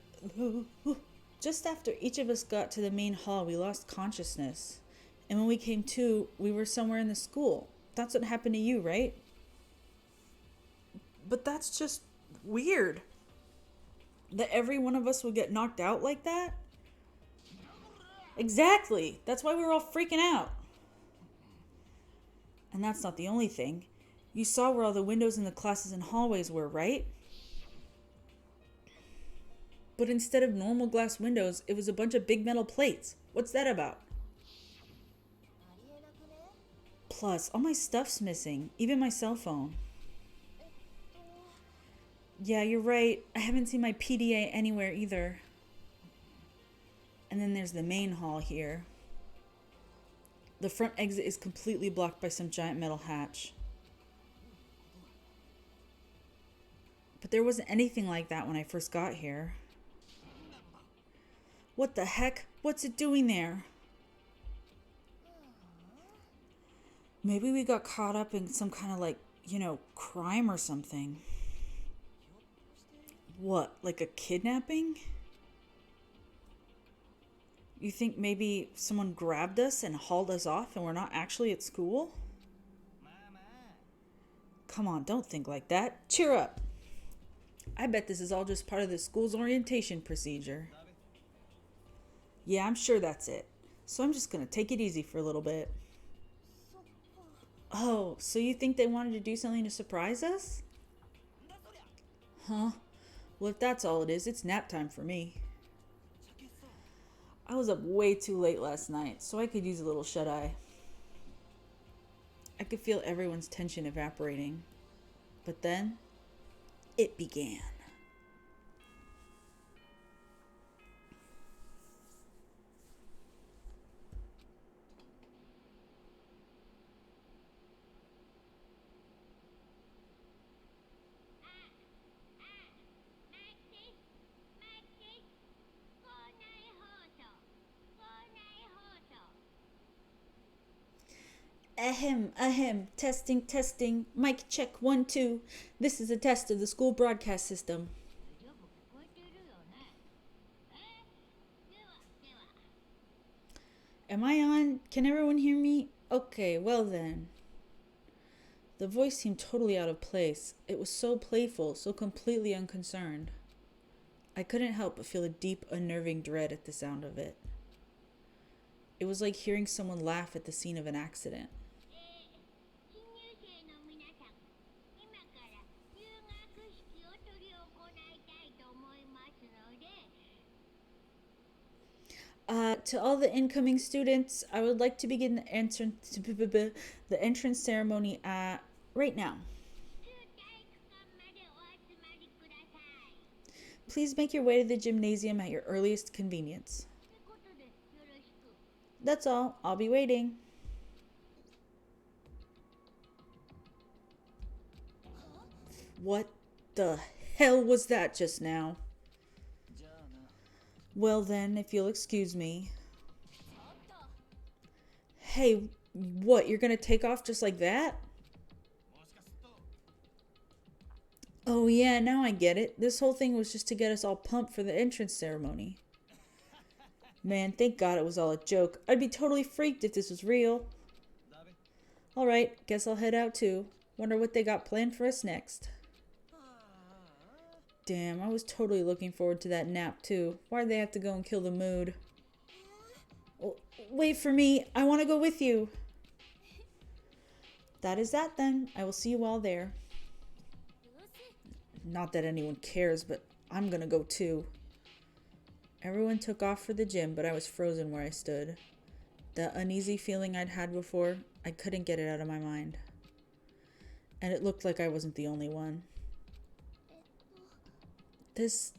A: each of us got to the main hall, we lost consciousness. And when we came to, we were somewhere in the school. That's what happened to you, right? But that's just weird. That every one of us would get knocked out like that? Exactly. That's why we were all freaking out. And that's not the only thing. You saw where all the windows in the classes and hallways were, right? But instead of normal glass windows, it was a bunch of big metal plates. What's that about? Plus, all my stuff's missing, even my cell phone. Yeah, you're right. I haven't seen my PDA anywhere either. And then there's the main hall here. The front exit is completely blocked by some giant metal hatch. But there wasn't anything like that when I first got here. What the heck? What's it doing there? Maybe we got caught up in some kind of crime or something. What, like a kidnapping? You think maybe someone grabbed us and hauled us off and we're not actually at school? Come on, don't think like that. Cheer up. I bet this is all just part of the school's orientation procedure. Yeah, I'm sure that's it. So I'm just gonna take it easy for a little bit. Oh, so you think they wanted to do something to surprise us? Huh? Well, if that's all it is, it's nap time for me. I was up way too late last night, so I could use a little shut-eye. I could feel everyone's tension evaporating. But then, it began. Ahem, testing, mic check 1 2. This is a test of the school broadcast system. Am I on? Can everyone hear me? Okay, well then. The voice seemed totally out of place. It was so playful, so completely unconcerned. I couldn't help but feel a deep, unnerving dread at the sound of it. It was like hearing someone laugh at the scene of an accident. To all the incoming students, I would like to begin the entrance ceremony right now. Please make your way to the gymnasium at your earliest convenience. That's all. I'll be waiting. What the hell was that just now? Well then, if you'll excuse me. Hey, what, you're gonna take off just like that? Oh yeah, now I get it. This whole thing was just to get us all pumped for the entrance ceremony. Man, thank God it was all a joke. I'd be totally freaked if this was real. Alright, guess I'll head out too. Wonder what they got planned for us next. Damn, I was totally looking forward to that nap too. Why'd they have to go and kill the mood? Oh, wait for me. I want to go with you. That is that then. I will see you all there. Not that anyone cares, but I'm gonna go too. Everyone took off for the gym, but I was frozen where I stood. The uneasy feeling I'd had before, I couldn't get it out of my mind. And it looked like I wasn't the only one. This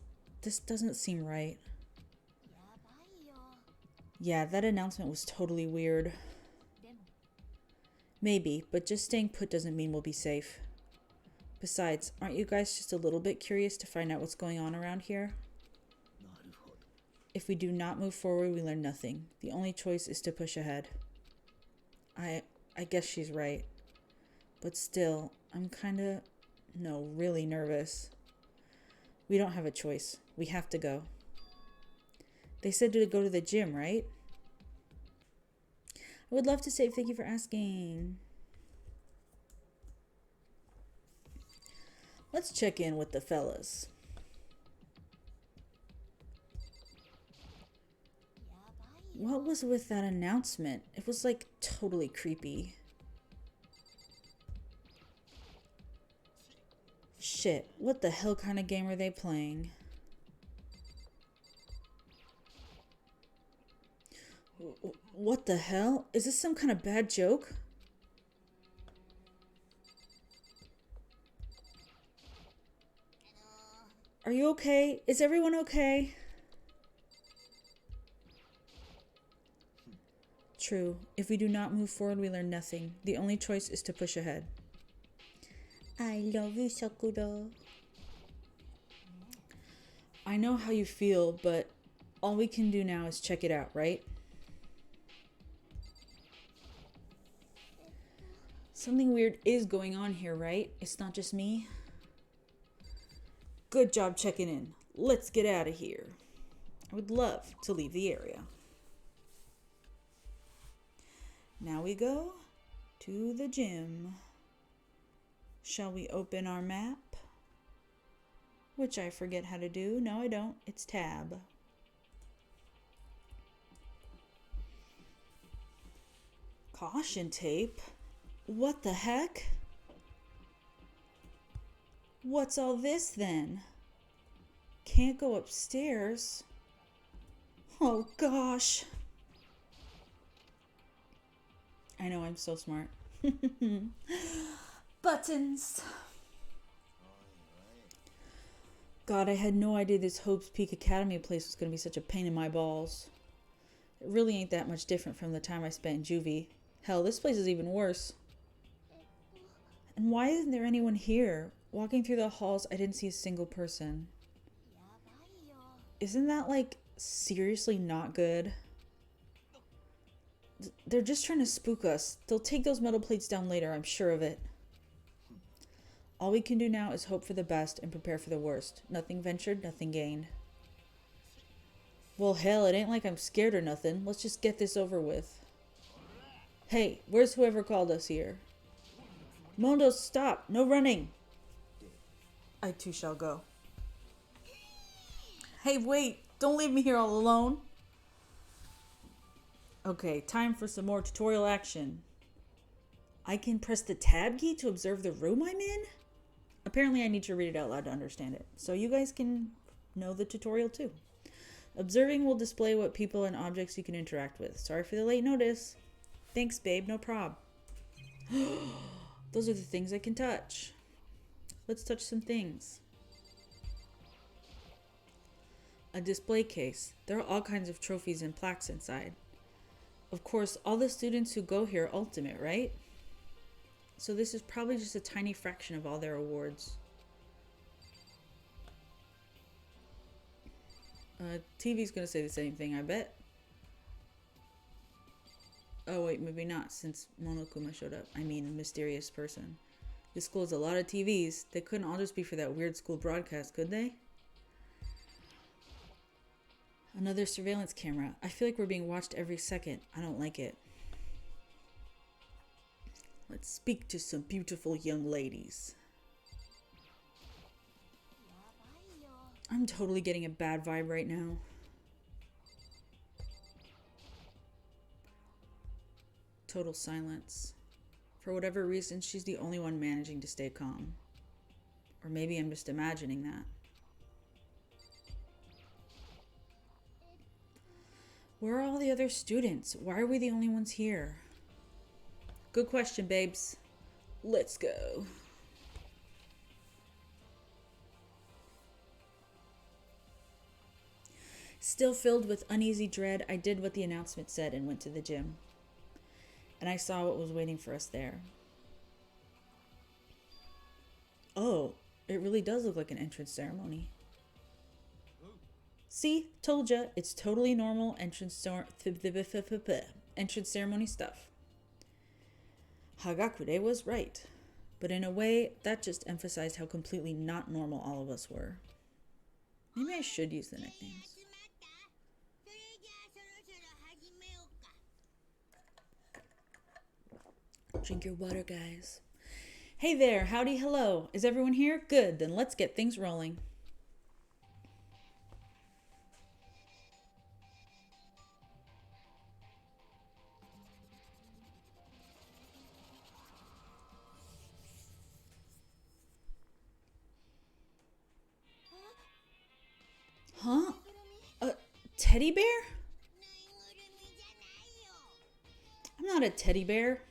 A: doesn't seem right. Yeah, that announcement was totally weird. Maybe, but just staying put doesn't mean we'll be safe. Besides, aren't you guys just a little bit curious to find out what's going on around here? If we do not move forward, we learn nothing. The only choice is to push ahead. I guess she's right. But still, I'm really nervous. We don't have a choice. We have to go. They said to go to the gym, right? I would love to say thank you for asking. Let's check in with the fellas. What was with that announcement? It was like totally creepy. Shit, what the hell kind of game are they playing? What the hell? Is this some kind of bad joke? Are you okay? Is everyone okay? True. If we do not move forward, we learn nothing. The only choice is to push ahead. I love you, Sakura. I know how you feel, but all we can do now is check it out, right? Something weird is going on here, right? It's not just me. Good job checking in. Let's get out of here. I would love to leave the area. Now we go to the gym. Shall we open our map? Which I forget how to do. No, I don't. It's tab. Caution tape? What the heck? What's all this then? Can't go upstairs. Oh gosh. I know, I'm so smart. Buttons. God, I had no idea this Hope's Peak Academy place was going to be such a pain in my balls. It really ain't that much different from the time I spent in juvie. Hell, this place is even worse. And why isn't there anyone here? Walking through the halls, I didn't see a single person. Isn't that, like, seriously not good? They're just trying to spook us. They'll take those metal plates down later, I'm sure of it. All we can do now is hope for the best and prepare for the worst. Nothing ventured, nothing gained. Well, hell, it ain't like I'm scared or nothing. Let's just get this over with. Hey, where's whoever called us here? Mondo, stop! No running! I too shall go. Hey, wait! Don't leave me here all alone! Okay, time for some more tutorial action. I can press the tab key to observe the room I'm in? Apparently I need to read it out loud to understand it, so you guys can know the tutorial too. Observing will display what people and objects you can interact with. Sorry for the late notice. Thanks, babe, no prob. Those are the things I can touch. Let's touch some things. A display case. There are all kinds of trophies and plaques inside. Of course, all the students who go here are ultimate, right? So this is probably just a tiny fraction of all their awards. TV's gonna say the same thing, I bet. Oh wait, maybe not, since Monokuma showed up. I mean, mysterious person. This school has a lot of TVs. They couldn't all just be for that weird school broadcast, could they? Another surveillance camera. I feel like we're being watched every second. I don't like it. Let's speak to some beautiful young ladies. I'm totally getting a bad vibe right now. Total silence. For whatever reason, she's the only one managing to stay calm. Or maybe I'm just imagining that. Where are all the other students? Why are we the only ones here? Good question, babes. Let's go. Still filled with uneasy dread, I did what the announcement said and went to the gym. And I saw what was waiting for us there. Oh, it really does look like an entrance ceremony. See, told ya, it's totally normal entrance ceremony stuff. Hagakure was right, but in a way, that just emphasized how completely not normal all of us were. Maybe I should use the nicknames. Drink your water, guys. Hey there, howdy, hello. Is everyone here? Good, then let's get things rolling. Huh? A teddy bear? I'm not a teddy bear.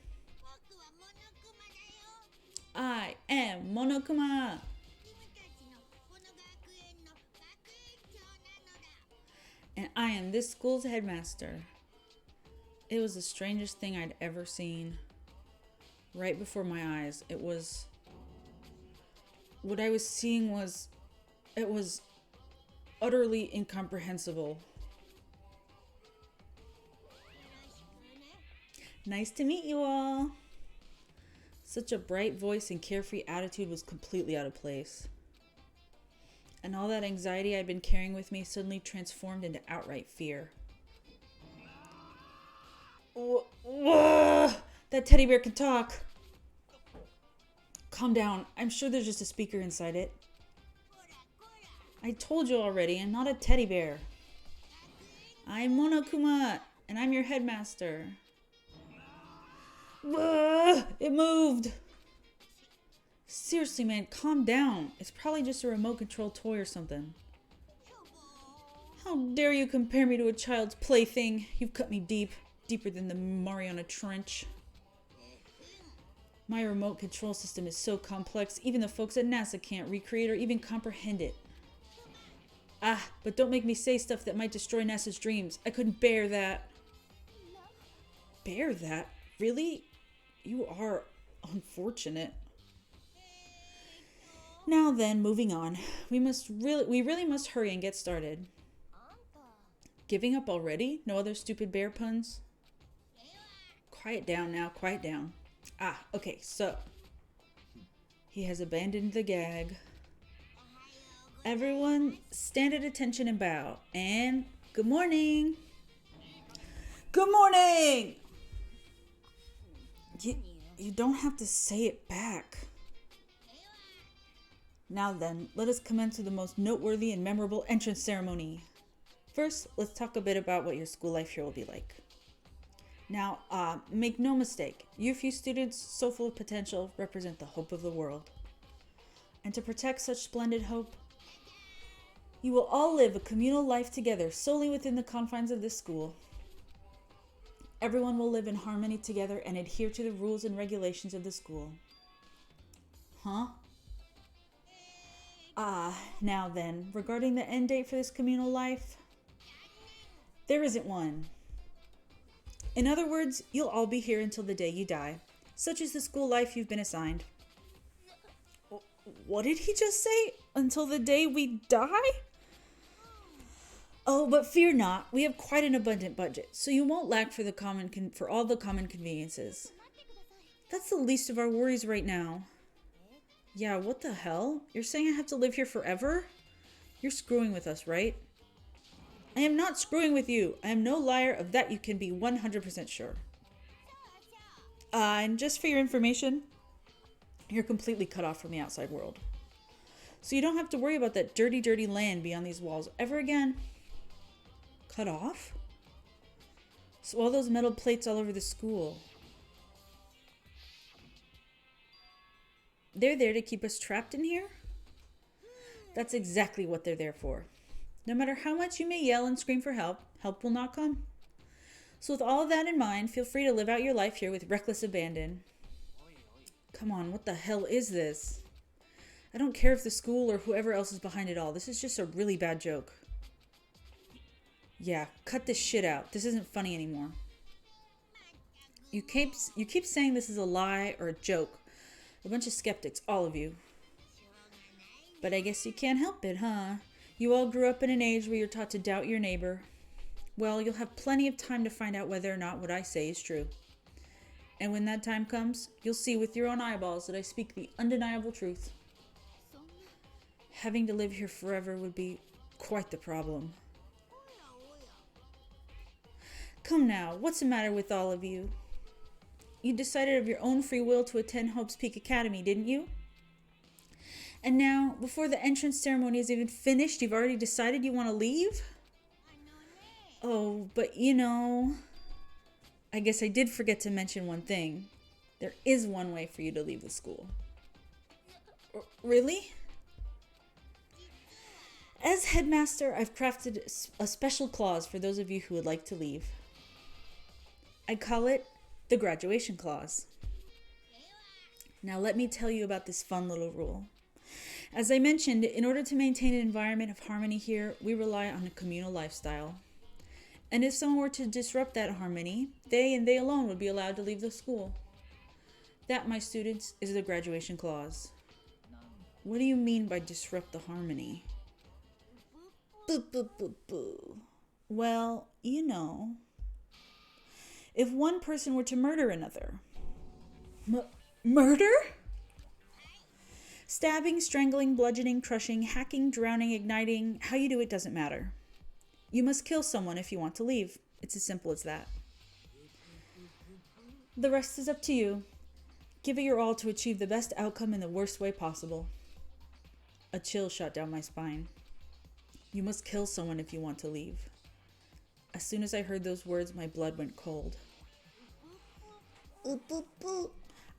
A: I am Monokuma. And I am this school's headmaster. It was the strangest thing I'd ever seen. Right before my eyes. What I was seeing was utterly incomprehensible. Nice to meet you all. Such a bright voice and carefree attitude was completely out of place. And all that anxiety I'd been carrying with me suddenly transformed into outright fear. That teddy bear can talk. Calm down. I'm sure there's just a speaker inside it. I told you already, I'm not a teddy bear. I'm Monokuma, and I'm your headmaster. It moved. Seriously, man, calm down. It's probably just a remote control toy or something. How dare you compare me to a child's plaything? You've cut me deep, deeper than the Mariana Trench. My remote control system is so complex, even the folks at NASA can't recreate or even comprehend it. But don't make me say stuff that might destroy NASA's dreams. I couldn't bear that. Bear that? Really? You are unfortunate. Now then, moving on. We really must hurry and get started. Giving up already? No other stupid bear puns? Quiet down now, quiet down. Okay, so. He has abandoned the gag. Everyone, stand at attention and bow. And good morning. Good morning! You don't have to say it back. Now then, let us commence with the most noteworthy and memorable entrance ceremony. First, let's talk a bit about what your school life here will be like. Now, make no mistake, you few students, so full of potential, represent the hope of the world. And to protect such splendid hope, you will all live a communal life together solely within the confines of this school. Everyone will live in harmony together and adhere to the rules and regulations of the school. Huh? Now then, regarding the end date for this communal life, there isn't one. In other words, you'll all be here until the day you die. Such is the school life you've been assigned. What did he just say? Until the day we die? Oh, but fear not. We have quite an abundant budget, so you won't lack for all the common conveniences. That's the least of our worries right now. Yeah, what the hell? You're saying I have to live here forever? You're screwing with us, right? I am not screwing with you. I am no liar, of that you can be 100% sure. And just for your information, you're completely cut off from the outside world. So you don't have to worry about that dirty, dirty land beyond these walls ever again. Cut off? So all those metal plates all over the school, they're there to keep us trapped in here? That's exactly what they're there for. No matter how much you may yell and scream for help, help will not come. So with all of that in mind, feel free to live out your life here with reckless abandon. Come on, what the hell is this? I don't care if the school or whoever else is behind it all. This is just a really bad joke. Yeah, cut this shit out. This isn't funny anymore. You keep saying this is a lie or a joke. A bunch of skeptics, all of you. But I guess you can't help it, huh? You all grew up in an age where you're taught to doubt your neighbor. Well, you'll have plenty of time to find out whether or not what I say is true. And when that time comes, you'll see with your own eyeballs that I speak the undeniable truth. Having to live here forever would be quite the problem. Come now, what's the matter with all of you? You decided of your own free will to attend Hope's Peak Academy, didn't you? And now, before the entrance ceremony is even finished, you've already decided you want to leave? Oh, but you know, I guess I did forget to mention one thing. There is one way for you to leave the school. Really? As headmaster, I've crafted a special clause for those of you who would like to leave. I call it the graduation clause. Now let me tell you about this fun little rule. As I mentioned, in order to maintain an environment of harmony here, we rely on a communal lifestyle. And if someone were to disrupt that harmony, they and they alone would be allowed to leave the school. That, my students, is the graduation clause. What do you mean by disrupt the harmony? Boo, boo, boo, boo. Well, you know, if one person were to murder another. Murder? Stabbing, strangling, bludgeoning, crushing, hacking, drowning, igniting, how you do it doesn't matter. You must kill someone if you want to leave. It's as simple as that. The rest is up to you. Give it your all to achieve the best outcome in the worst way possible. A chill shot down my spine. You must kill someone if you want to leave. As soon as I heard those words, my blood went cold.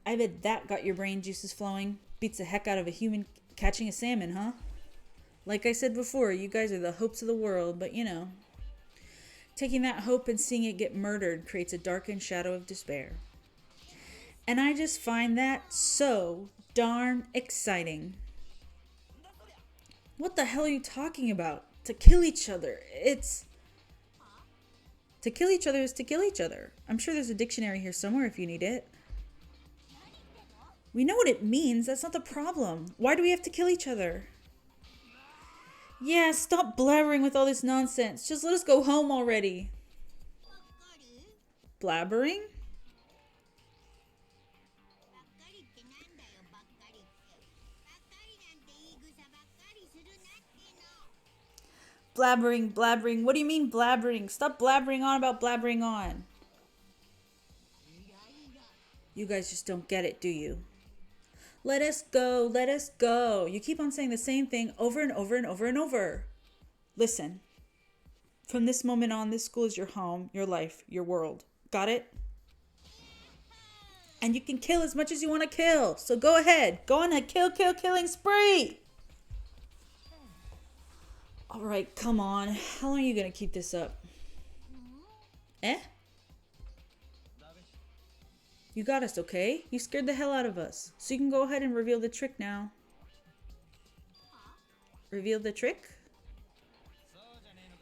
A: I bet that got your brain juices flowing. Beats the heck out of a human catching a salmon, huh? Like I said before, you guys are the hopes of the world, but you know. Taking that hope and seeing it get murdered creates a darkened shadow of despair. And I just find that so darn exciting. What the hell are you talking about? To kill each other. To kill each other is to kill each other. I'm sure there's a dictionary here somewhere if you need it. We know what it means. That's not the problem. Why do we have to kill each other? Yeah, stop blabbering with all this nonsense. Just let us go home already. Blabbering? Blabbering. What do you mean blabbering? Stop blabbering on about blabbering on. You guys just don't get it, do you? Let us go, let us go. You keep on saying the same thing over and over and over and over. Listen, from this moment on, this school is your home, your life, your world. Got it? And you can kill as much as you want to kill. So go ahead. Go on a killing spree. All right, come on. How long are you going to keep this up? Eh? You got us, okay? You scared the hell out of us. So you can go ahead and reveal the trick now. Reveal the trick?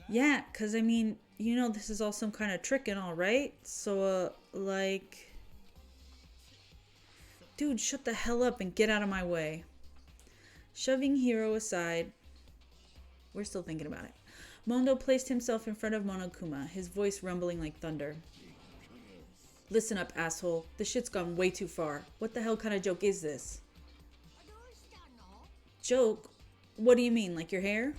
A: Yeah, because I mean, you know this is all some kind of trick and all, right? So, like... Dude, shut the hell up and get out of my way. Shoving Hiro aside... We're still thinking about it. Mondo placed himself in front of Monokuma, his voice rumbling like thunder. Listen up, asshole. This shit's gone way too far. What the hell kind of joke is this? Joke? What do you mean, like your hair?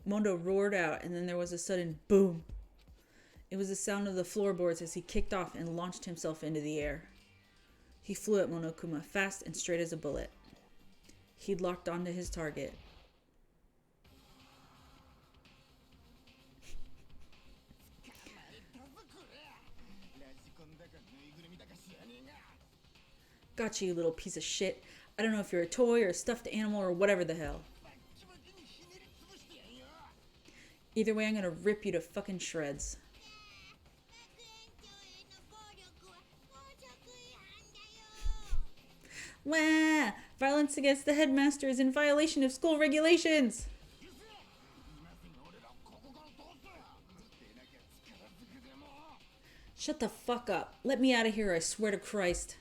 A: Mondo roared out, and then there was a sudden boom. It was the sound of the floorboards as he kicked off and launched himself into the air. He flew at Monokuma, fast and straight as a bullet. He'd locked onto his target. Gotcha, you little piece of shit. I don't know if you're a toy or a stuffed animal or whatever the hell. Either way, I'm gonna rip you to fucking shreds.
B: 学園長への暴力は校則違反だよ。
A: Wah! Violence against the headmaster is in violation of school regulations. Shut the fuck up. Let me out of here, I swear to Christ.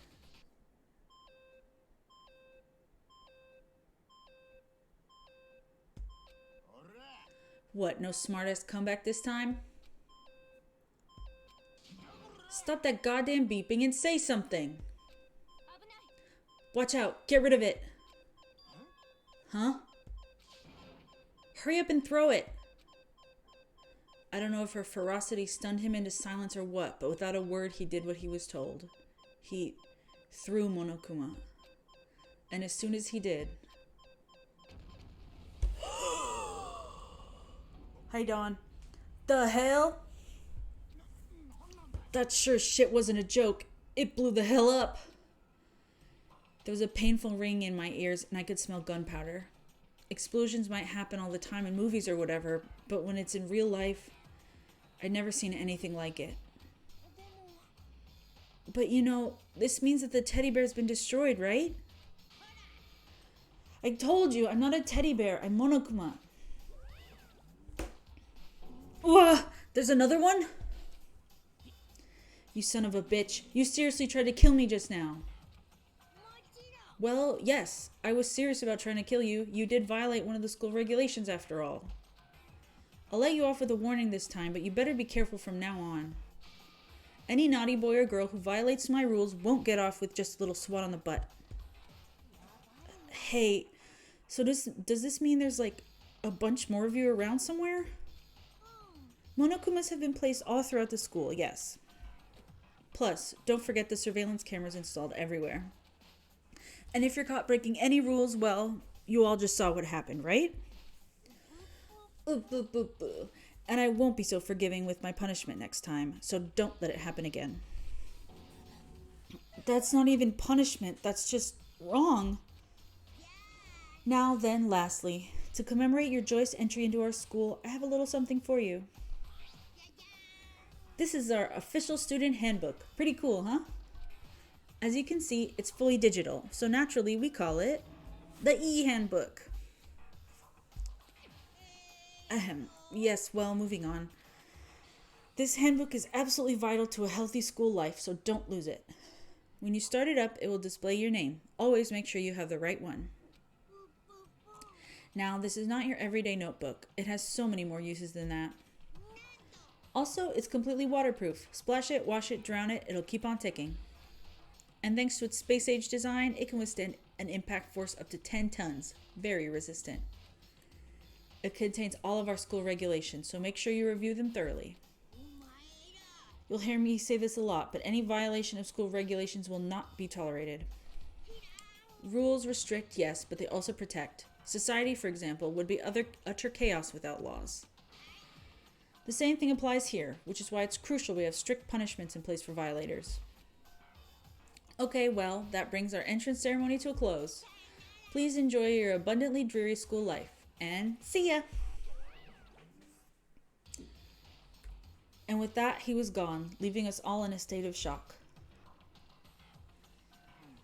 A: What, no smartass comeback this time? Stop that goddamn beeping and say something. Watch out, get rid of it. Huh? Hurry up and throw it. I don't know if her ferocity stunned him into silence or what, but without a word, he did what he was told. He threw Monokuma. And as soon as he did... Hi, Dawn. The hell? That sure shit wasn't a joke. It blew the hell up. There was a painful ringing in my ears, and I could smell gunpowder. Explosions might happen all the time in movies or whatever, but when it's in real life, I'd never seen anything like it. But you know, this means that the teddy bear's been destroyed, right? I told you, I'm not a teddy bear, I'm Monokuma. Whoa, there's another one? You son of a bitch. You seriously tried to kill me just now. Well, yes, I was serious about trying to kill you. You did violate one of the school regulations after all. I'll let you off with a warning this time, but you better be careful from now on. Any naughty boy or girl who violates my rules won't get off with just a little swat on the butt. Hey, so does this mean there's like a bunch more of you around somewhere? Monokumas have been placed all throughout the school, yes. Plus, don't forget the surveillance cameras installed everywhere. And if you're caught breaking any rules, well, you all just saw what happened, right? And I won't be so forgiving with my punishment next time, so don't let it happen again. That's not even punishment, that's just wrong. Now then, lastly, to commemorate your joyous entry into our school, I have a little something for you. This is our official student handbook. Pretty cool, huh? As you can see, it's fully digital, so naturally we call it the e-handbook. Yes, well, moving on. This handbook is absolutely vital to a healthy school life, so don't lose it. When you start it up, it will display your name. Always make sure you have the right one. Now, this is not your everyday notebook. It has so many more uses than that. Also, it's completely waterproof. Splash it, wash it, drown it, it'll keep on ticking. And thanks to its space-age design, it can withstand an impact force up to 10 tons. Very resistant. It contains all of our school regulations, so make sure you review them thoroughly. You'll hear me say this a lot, but any violation of school regulations will not be tolerated. Rules restrict, yes, but they also protect. Society, for example, would be utter chaos without laws. The same thing applies here, which is why it's crucial we have strict punishments in place for violators. Okay, well, that brings our entrance ceremony to a close. Please enjoy your abundantly dreary school life, and see ya! And with that, he was gone, leaving us all in a state of shock.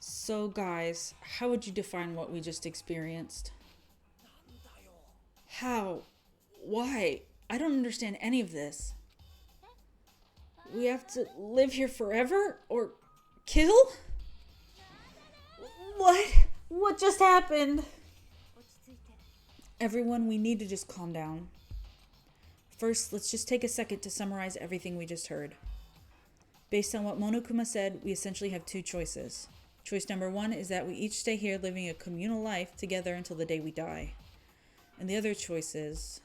A: So guys, how would you define what we just experienced? How? Why? I don't understand any of this. We have to live here forever? Or kill? What? What just happened? Everyone, we need to just calm down. First, let's just take a second to summarize everything we just heard. Based on what Monokuma said, we essentially have two choices. Choice number one is that we each stay here living a communal life together until the day we die. And the other choice is,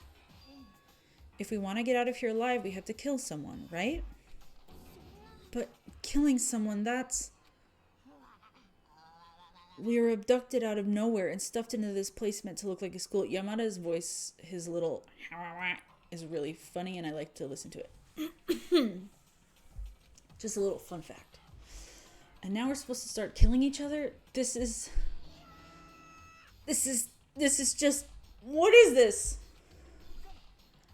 A: if we want to get out of here alive, we have to kill someone, right? But killing someone, that's... We were abducted out of nowhere and stuffed into this place meant to look like a school. Yamada's voice, his little... is really funny and I like to listen to it. Just a little fun fact. And now we're supposed to start killing each other? This is just... What is this?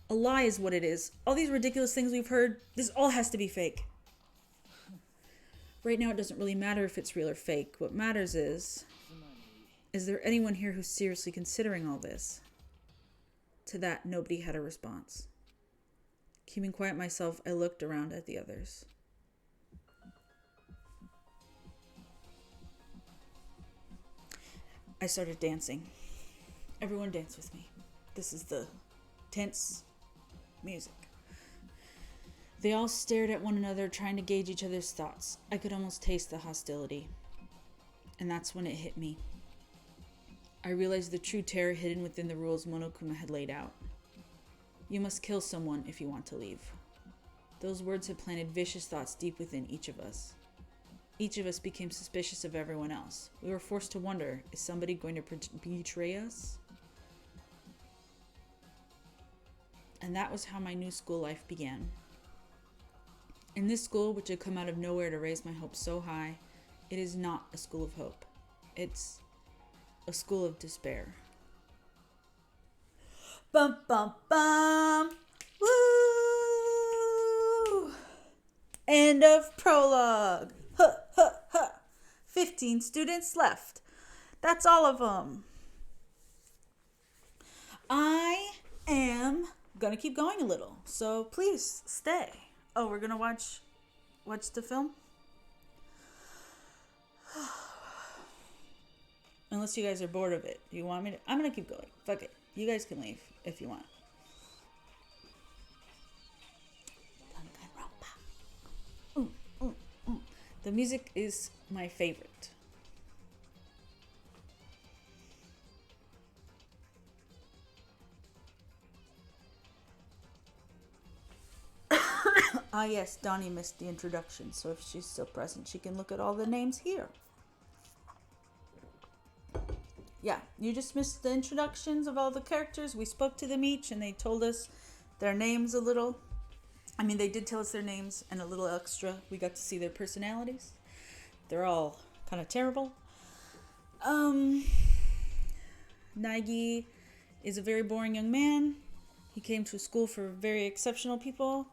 A: A lie is what it is. All these ridiculous things we've heard, this all has to be fake. Right now, it doesn't really matter if it's real or fake. What matters is there anyone here who's seriously considering all this? To that, nobody had a response. Keeping quiet myself, I looked around at the others. I started dancing. Everyone dance with me. This is the tense music. They all stared at one another, trying to gauge each other's thoughts. I could almost taste the hostility. And that's when it hit me. I realized the true terror hidden within the rules Monokuma had laid out. You must kill someone if you want to leave. Those words had planted vicious thoughts deep within each of us. Each of us became suspicious of everyone else. We were forced to wonder, is somebody going to betray us? And that was how my new school life began. In this school, which had come out of nowhere to raise my hopes so high, it is not a school of hope. It's a school of despair. Bum, bum, bum. Woo! End of prologue. Huh, huh, huh. 15 students left. That's all of them. I am gonna keep going a little, so please stay. Oh, we're gonna watch the film? Unless you guys are bored of it. Do you want me to? I'm gonna keep going. Fuck it. You guys can leave if you want. Danganronpa. The music is my favorite. Ah yes, Donnie missed the introduction, so if she's still present, she can look at all the names here. Yeah, you just missed the introductions of all the characters. We spoke to them each, and they told us their names a little. I mean, they did tell us their names and a little extra. We got to see their personalities. They're all kind of terrible. Naegi is a very boring young man. He came to a school for very exceptional people.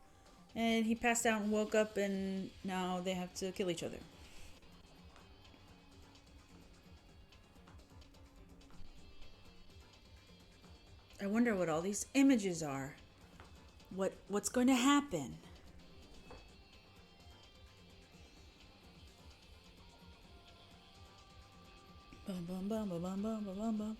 A: And he passed out and woke up, and now they have to kill each other. I wonder what all these images are. What's going to happen? Bum bum bum bum bum bum bum bum.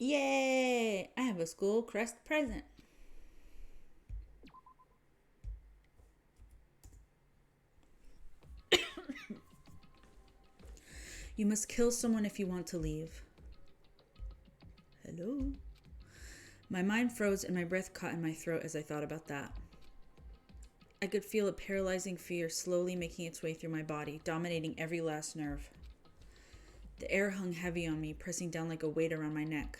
A: Yay! I have a school crest present. You must kill someone if you want to leave. Hello? My mind froze and my breath caught in my throat as I thought about that. I could feel a paralyzing fear slowly making its way through my body, dominating every last nerve. The air hung heavy on me, pressing down like a weight around my neck.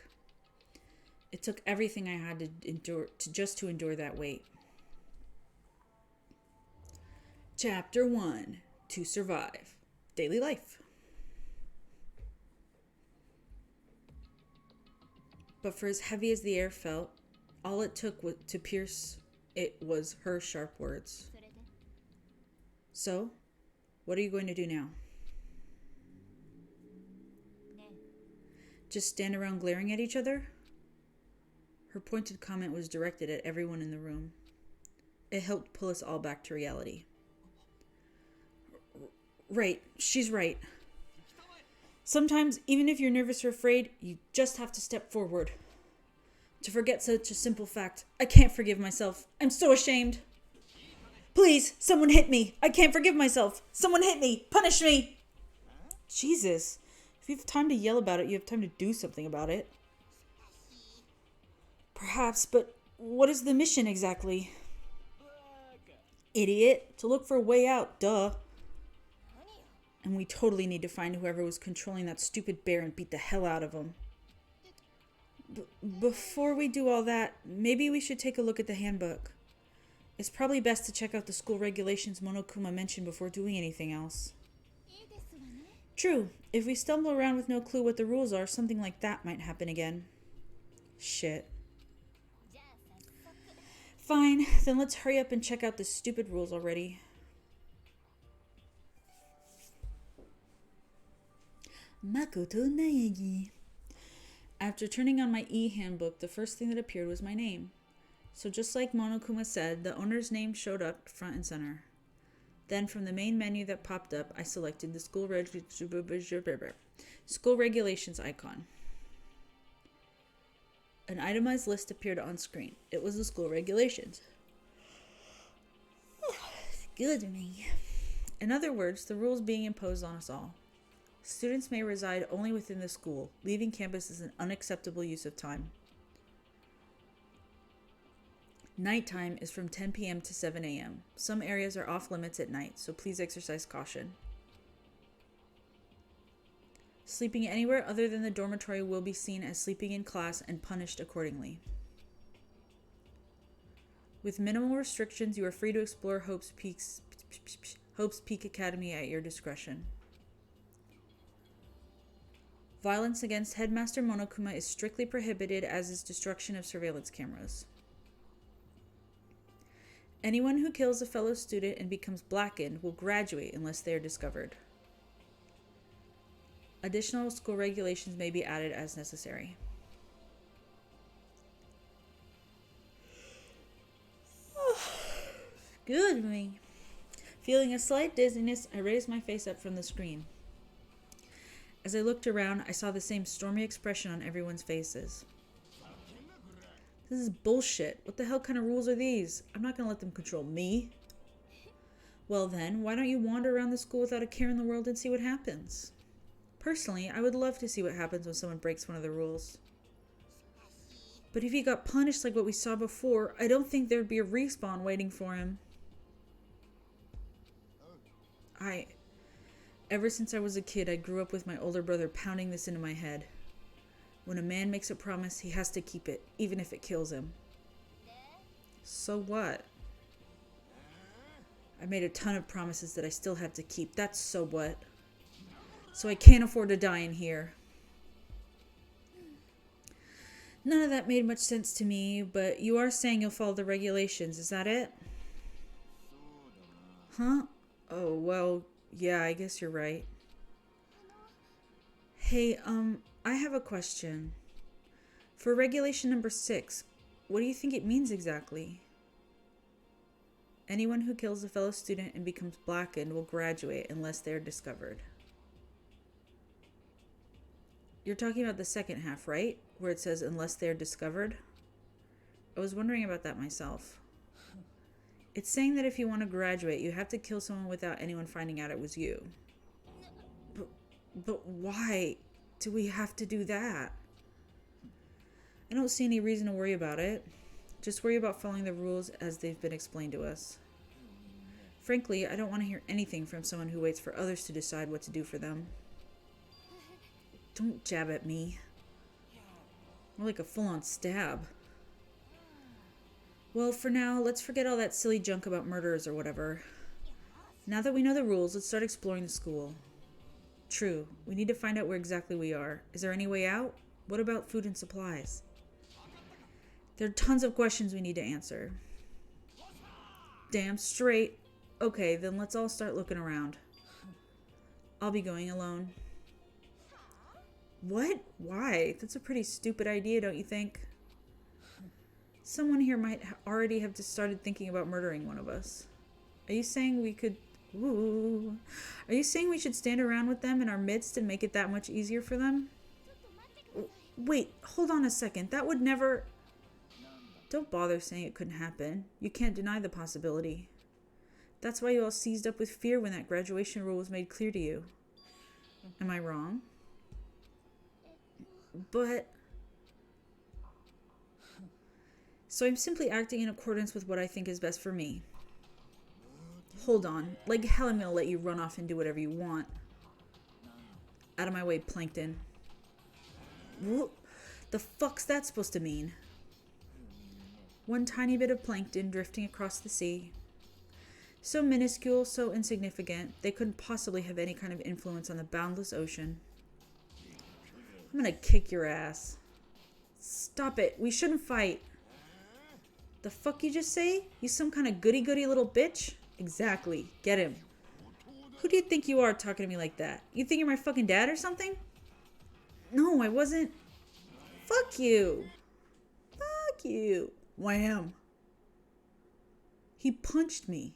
A: It took everything I had to endure to endure that weight. Chapter 1. To survive. Daily life. But for as heavy as the air felt, all it took to pierce it was her sharp words. So, what are you going to do now? Just stand around glaring at each other? Her pointed comment was directed at everyone in the room. It helped pull us all back to reality. Right, she's right. Sometimes, even if you're nervous or afraid, you just have to step forward. To forget such a simple fact, I can't forgive myself. I'm so ashamed. Please, someone hit me. I can't forgive myself. Someone hit me. Punish me. Jesus. If you have time to yell about it, you have time to do something about it. Perhaps, but what is the mission exactly? Idiot. To look for a way out, duh. And we totally need to find whoever was controlling that stupid bear and beat the hell out of him. Before we do all that, maybe we should take a look at the handbook. It's probably best to check out the school regulations Monokuma mentioned before doing anything else.
C: いいですわね。
A: True, if we stumble around with no clue what the rules are, something like that might happen again. Shit.
C: じゃあ早速。
A: Fine, then let's hurry up and check out the stupid rules already. Makoto Naegi. After turning on my e-handbook, the first thing that appeared was my name. So just like Monokuma said, the owner's name showed up front and center. Then from the main menu that popped up, I selected the school regulations icon. An itemized list appeared on screen. It was the school regulations. Good me. In other words, the rules being imposed on us all. Students may reside only within the school. Leaving campus is an unacceptable use of time. Nighttime is from 10 p.m. to 7 a.m. Some areas are off limits at night, so please exercise caution. Sleeping anywhere other than the dormitory will be seen as sleeping in class and punished accordingly. With minimal restrictions, you are free to explore Hope's Peak Academy at your discretion. Violence against Headmaster Monokuma is strictly prohibited, as is destruction of surveillance cameras. Anyone who kills a fellow student and becomes blackened will graduate unless they are discovered. Additional school regulations may be added as necessary. Good me. Feeling a slight dizziness, I raised my face up from the screen. As I looked around, I saw the same stormy expression on everyone's faces. This is bullshit. What the hell kind of rules are these? I'm not going to let them control me. Well then, why don't you wander around the school without a care in the world and see what happens? Personally, I would love to see what happens when someone breaks one of the rules. But if he got punished like what we saw before, I don't think there'd be a respawn waiting for him. Ever since I was a kid, I grew up with my older brother pounding this into my head. When a man makes a promise, he has to keep it, even if it kills him. So what? I made a ton of promises that I still have to keep. That's so what? So I can't afford to die in here. None of that made much sense to me, but you are saying you'll follow the regulations, is that it? Huh? Oh, well, yeah, I guess you're right. Hey, I have a question. For regulation number 6, what do you think it means exactly? Anyone who kills a fellow student and becomes blackened will graduate unless they are discovered. You're talking about the second half, right? Where it says unless they are discovered? I was wondering about that myself. It's saying that if you want to graduate, you have to kill someone without anyone finding out it was you. But why do we have to do that? I don't see any reason to worry about it. Just worry about following the rules as they've been explained to us. Frankly, I don't want to hear anything from someone who waits for others to decide what to do for them. Don't jab at me. More like a full-on stab. Well, for now, let's forget all that silly junk about murderers or whatever. Now that we know the rules, let's start exploring the school. True, we need to find out where exactly we are. Is there any way out? What about food and supplies? There are tons of questions we need to answer. Damn straight. Okay, then let's all start looking around. I'll be going alone. What? Why? That's a pretty stupid idea, don't you think? Someone here might already have just started thinking about murdering one of us. Are you saying we could... Ooh. Are you saying we should stand around with them in our midst and make it that much easier for them? Wait, hold on a second. That would never... Don't bother saying it couldn't happen. You can't deny the possibility. That's why you all seized up with fear when that graduation rule was made clear to you. Am I wrong? But... So I'm simply acting in accordance with what I think is best for me. Hold on. Like hell I'm gonna let you run off and do whatever you want. Out of my way, Plankton. The fuck's that supposed to mean? One tiny bit of plankton drifting across the sea. So minuscule, so insignificant, they couldn't possibly have any kind of influence on the boundless ocean. I'm gonna kick your ass. Stop it. We shouldn't fight. The fuck you just say? You some kind of goody-goody little bitch? Exactly. Get him. Who do you think you are talking to me like that? You think you're my fucking dad or something? No, I wasn't. Fuck you. Fuck you. Wham. He punched me.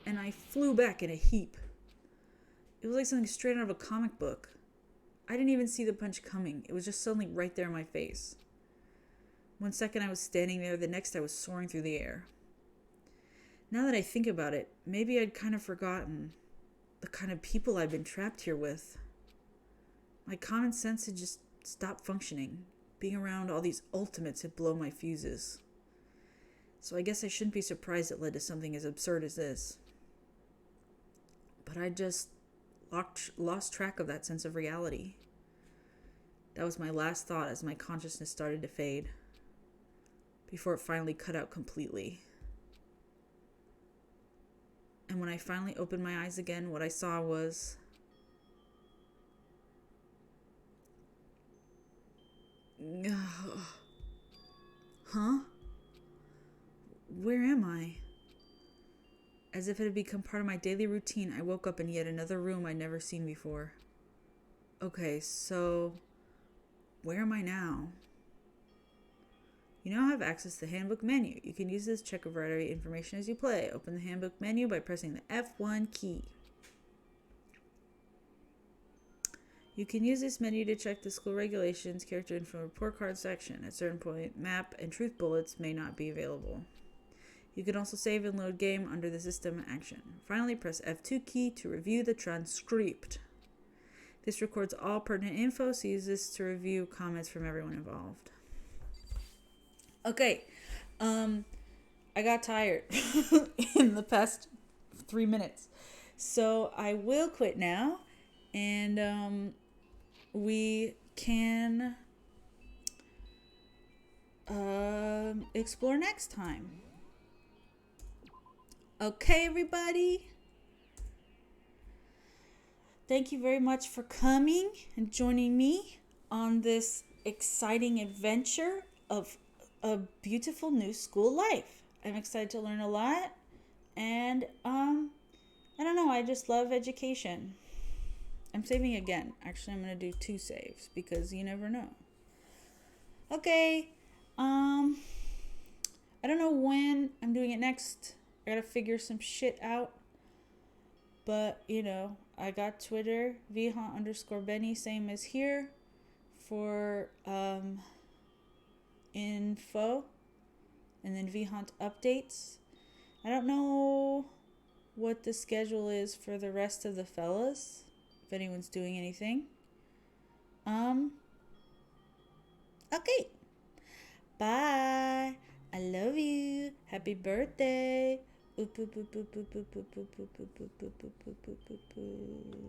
A: And I flew back in a heap. It was like something straight out of a comic book. I didn't even see the punch coming. It was just suddenly right there in my face. One second I was standing there, the next I was soaring through the air. Now that I think about it, maybe I'd kind of forgotten the kind of people I've been trapped here with. My common sense had just stopped functioning. Being around all these ultimates had blown my fuses. So I guess I shouldn't be surprised it led to something as absurd as this. But I just lost track of that sense of reality. That was my last thought as my consciousness started to fade, before it finally cut out completely. And when I finally opened my eyes again, what I saw was... Huh? Where am I? As if it had become part of my daily routine, I woke up in yet another room I'd never seen before. Okay, so... where am I now? You now have access to the handbook menu. You can use this to check a variety of information as you play. Open the handbook menu by pressing the F1 key. You can use this menu to check the school regulations, character info, report card section. At a certain point, map and truth bullets may not be available. You can also save and load game under the system action. Finally, press F2 key to review the transcript. This records all pertinent info, so use this to review comments from everyone involved. Okay, I got tired in the past 3 minutes, so I will quit now, and we can explore next time. Okay, everybody. Thank you very much for coming and joining me on this exciting adventure of a beautiful new school life. I'm excited to learn a lot, and I don't know, I just love education. I'm saving again. Actually, I'm going to do 2 saves because you never know. Okay. I don't know when I'm doing it next. I got to figure some shit out. But, you know, I got Twitter, vhunt_Benny, same as here, for info, and then vhunt updates. I don't know what the schedule is for the rest of the fellas, if anyone's doing anything. Okay. Bye. I love you. Happy birthday. Oop, oop, oop, oop, oop, oop, oop, oop, oop, oop, oop, oop, oop, oop, oop.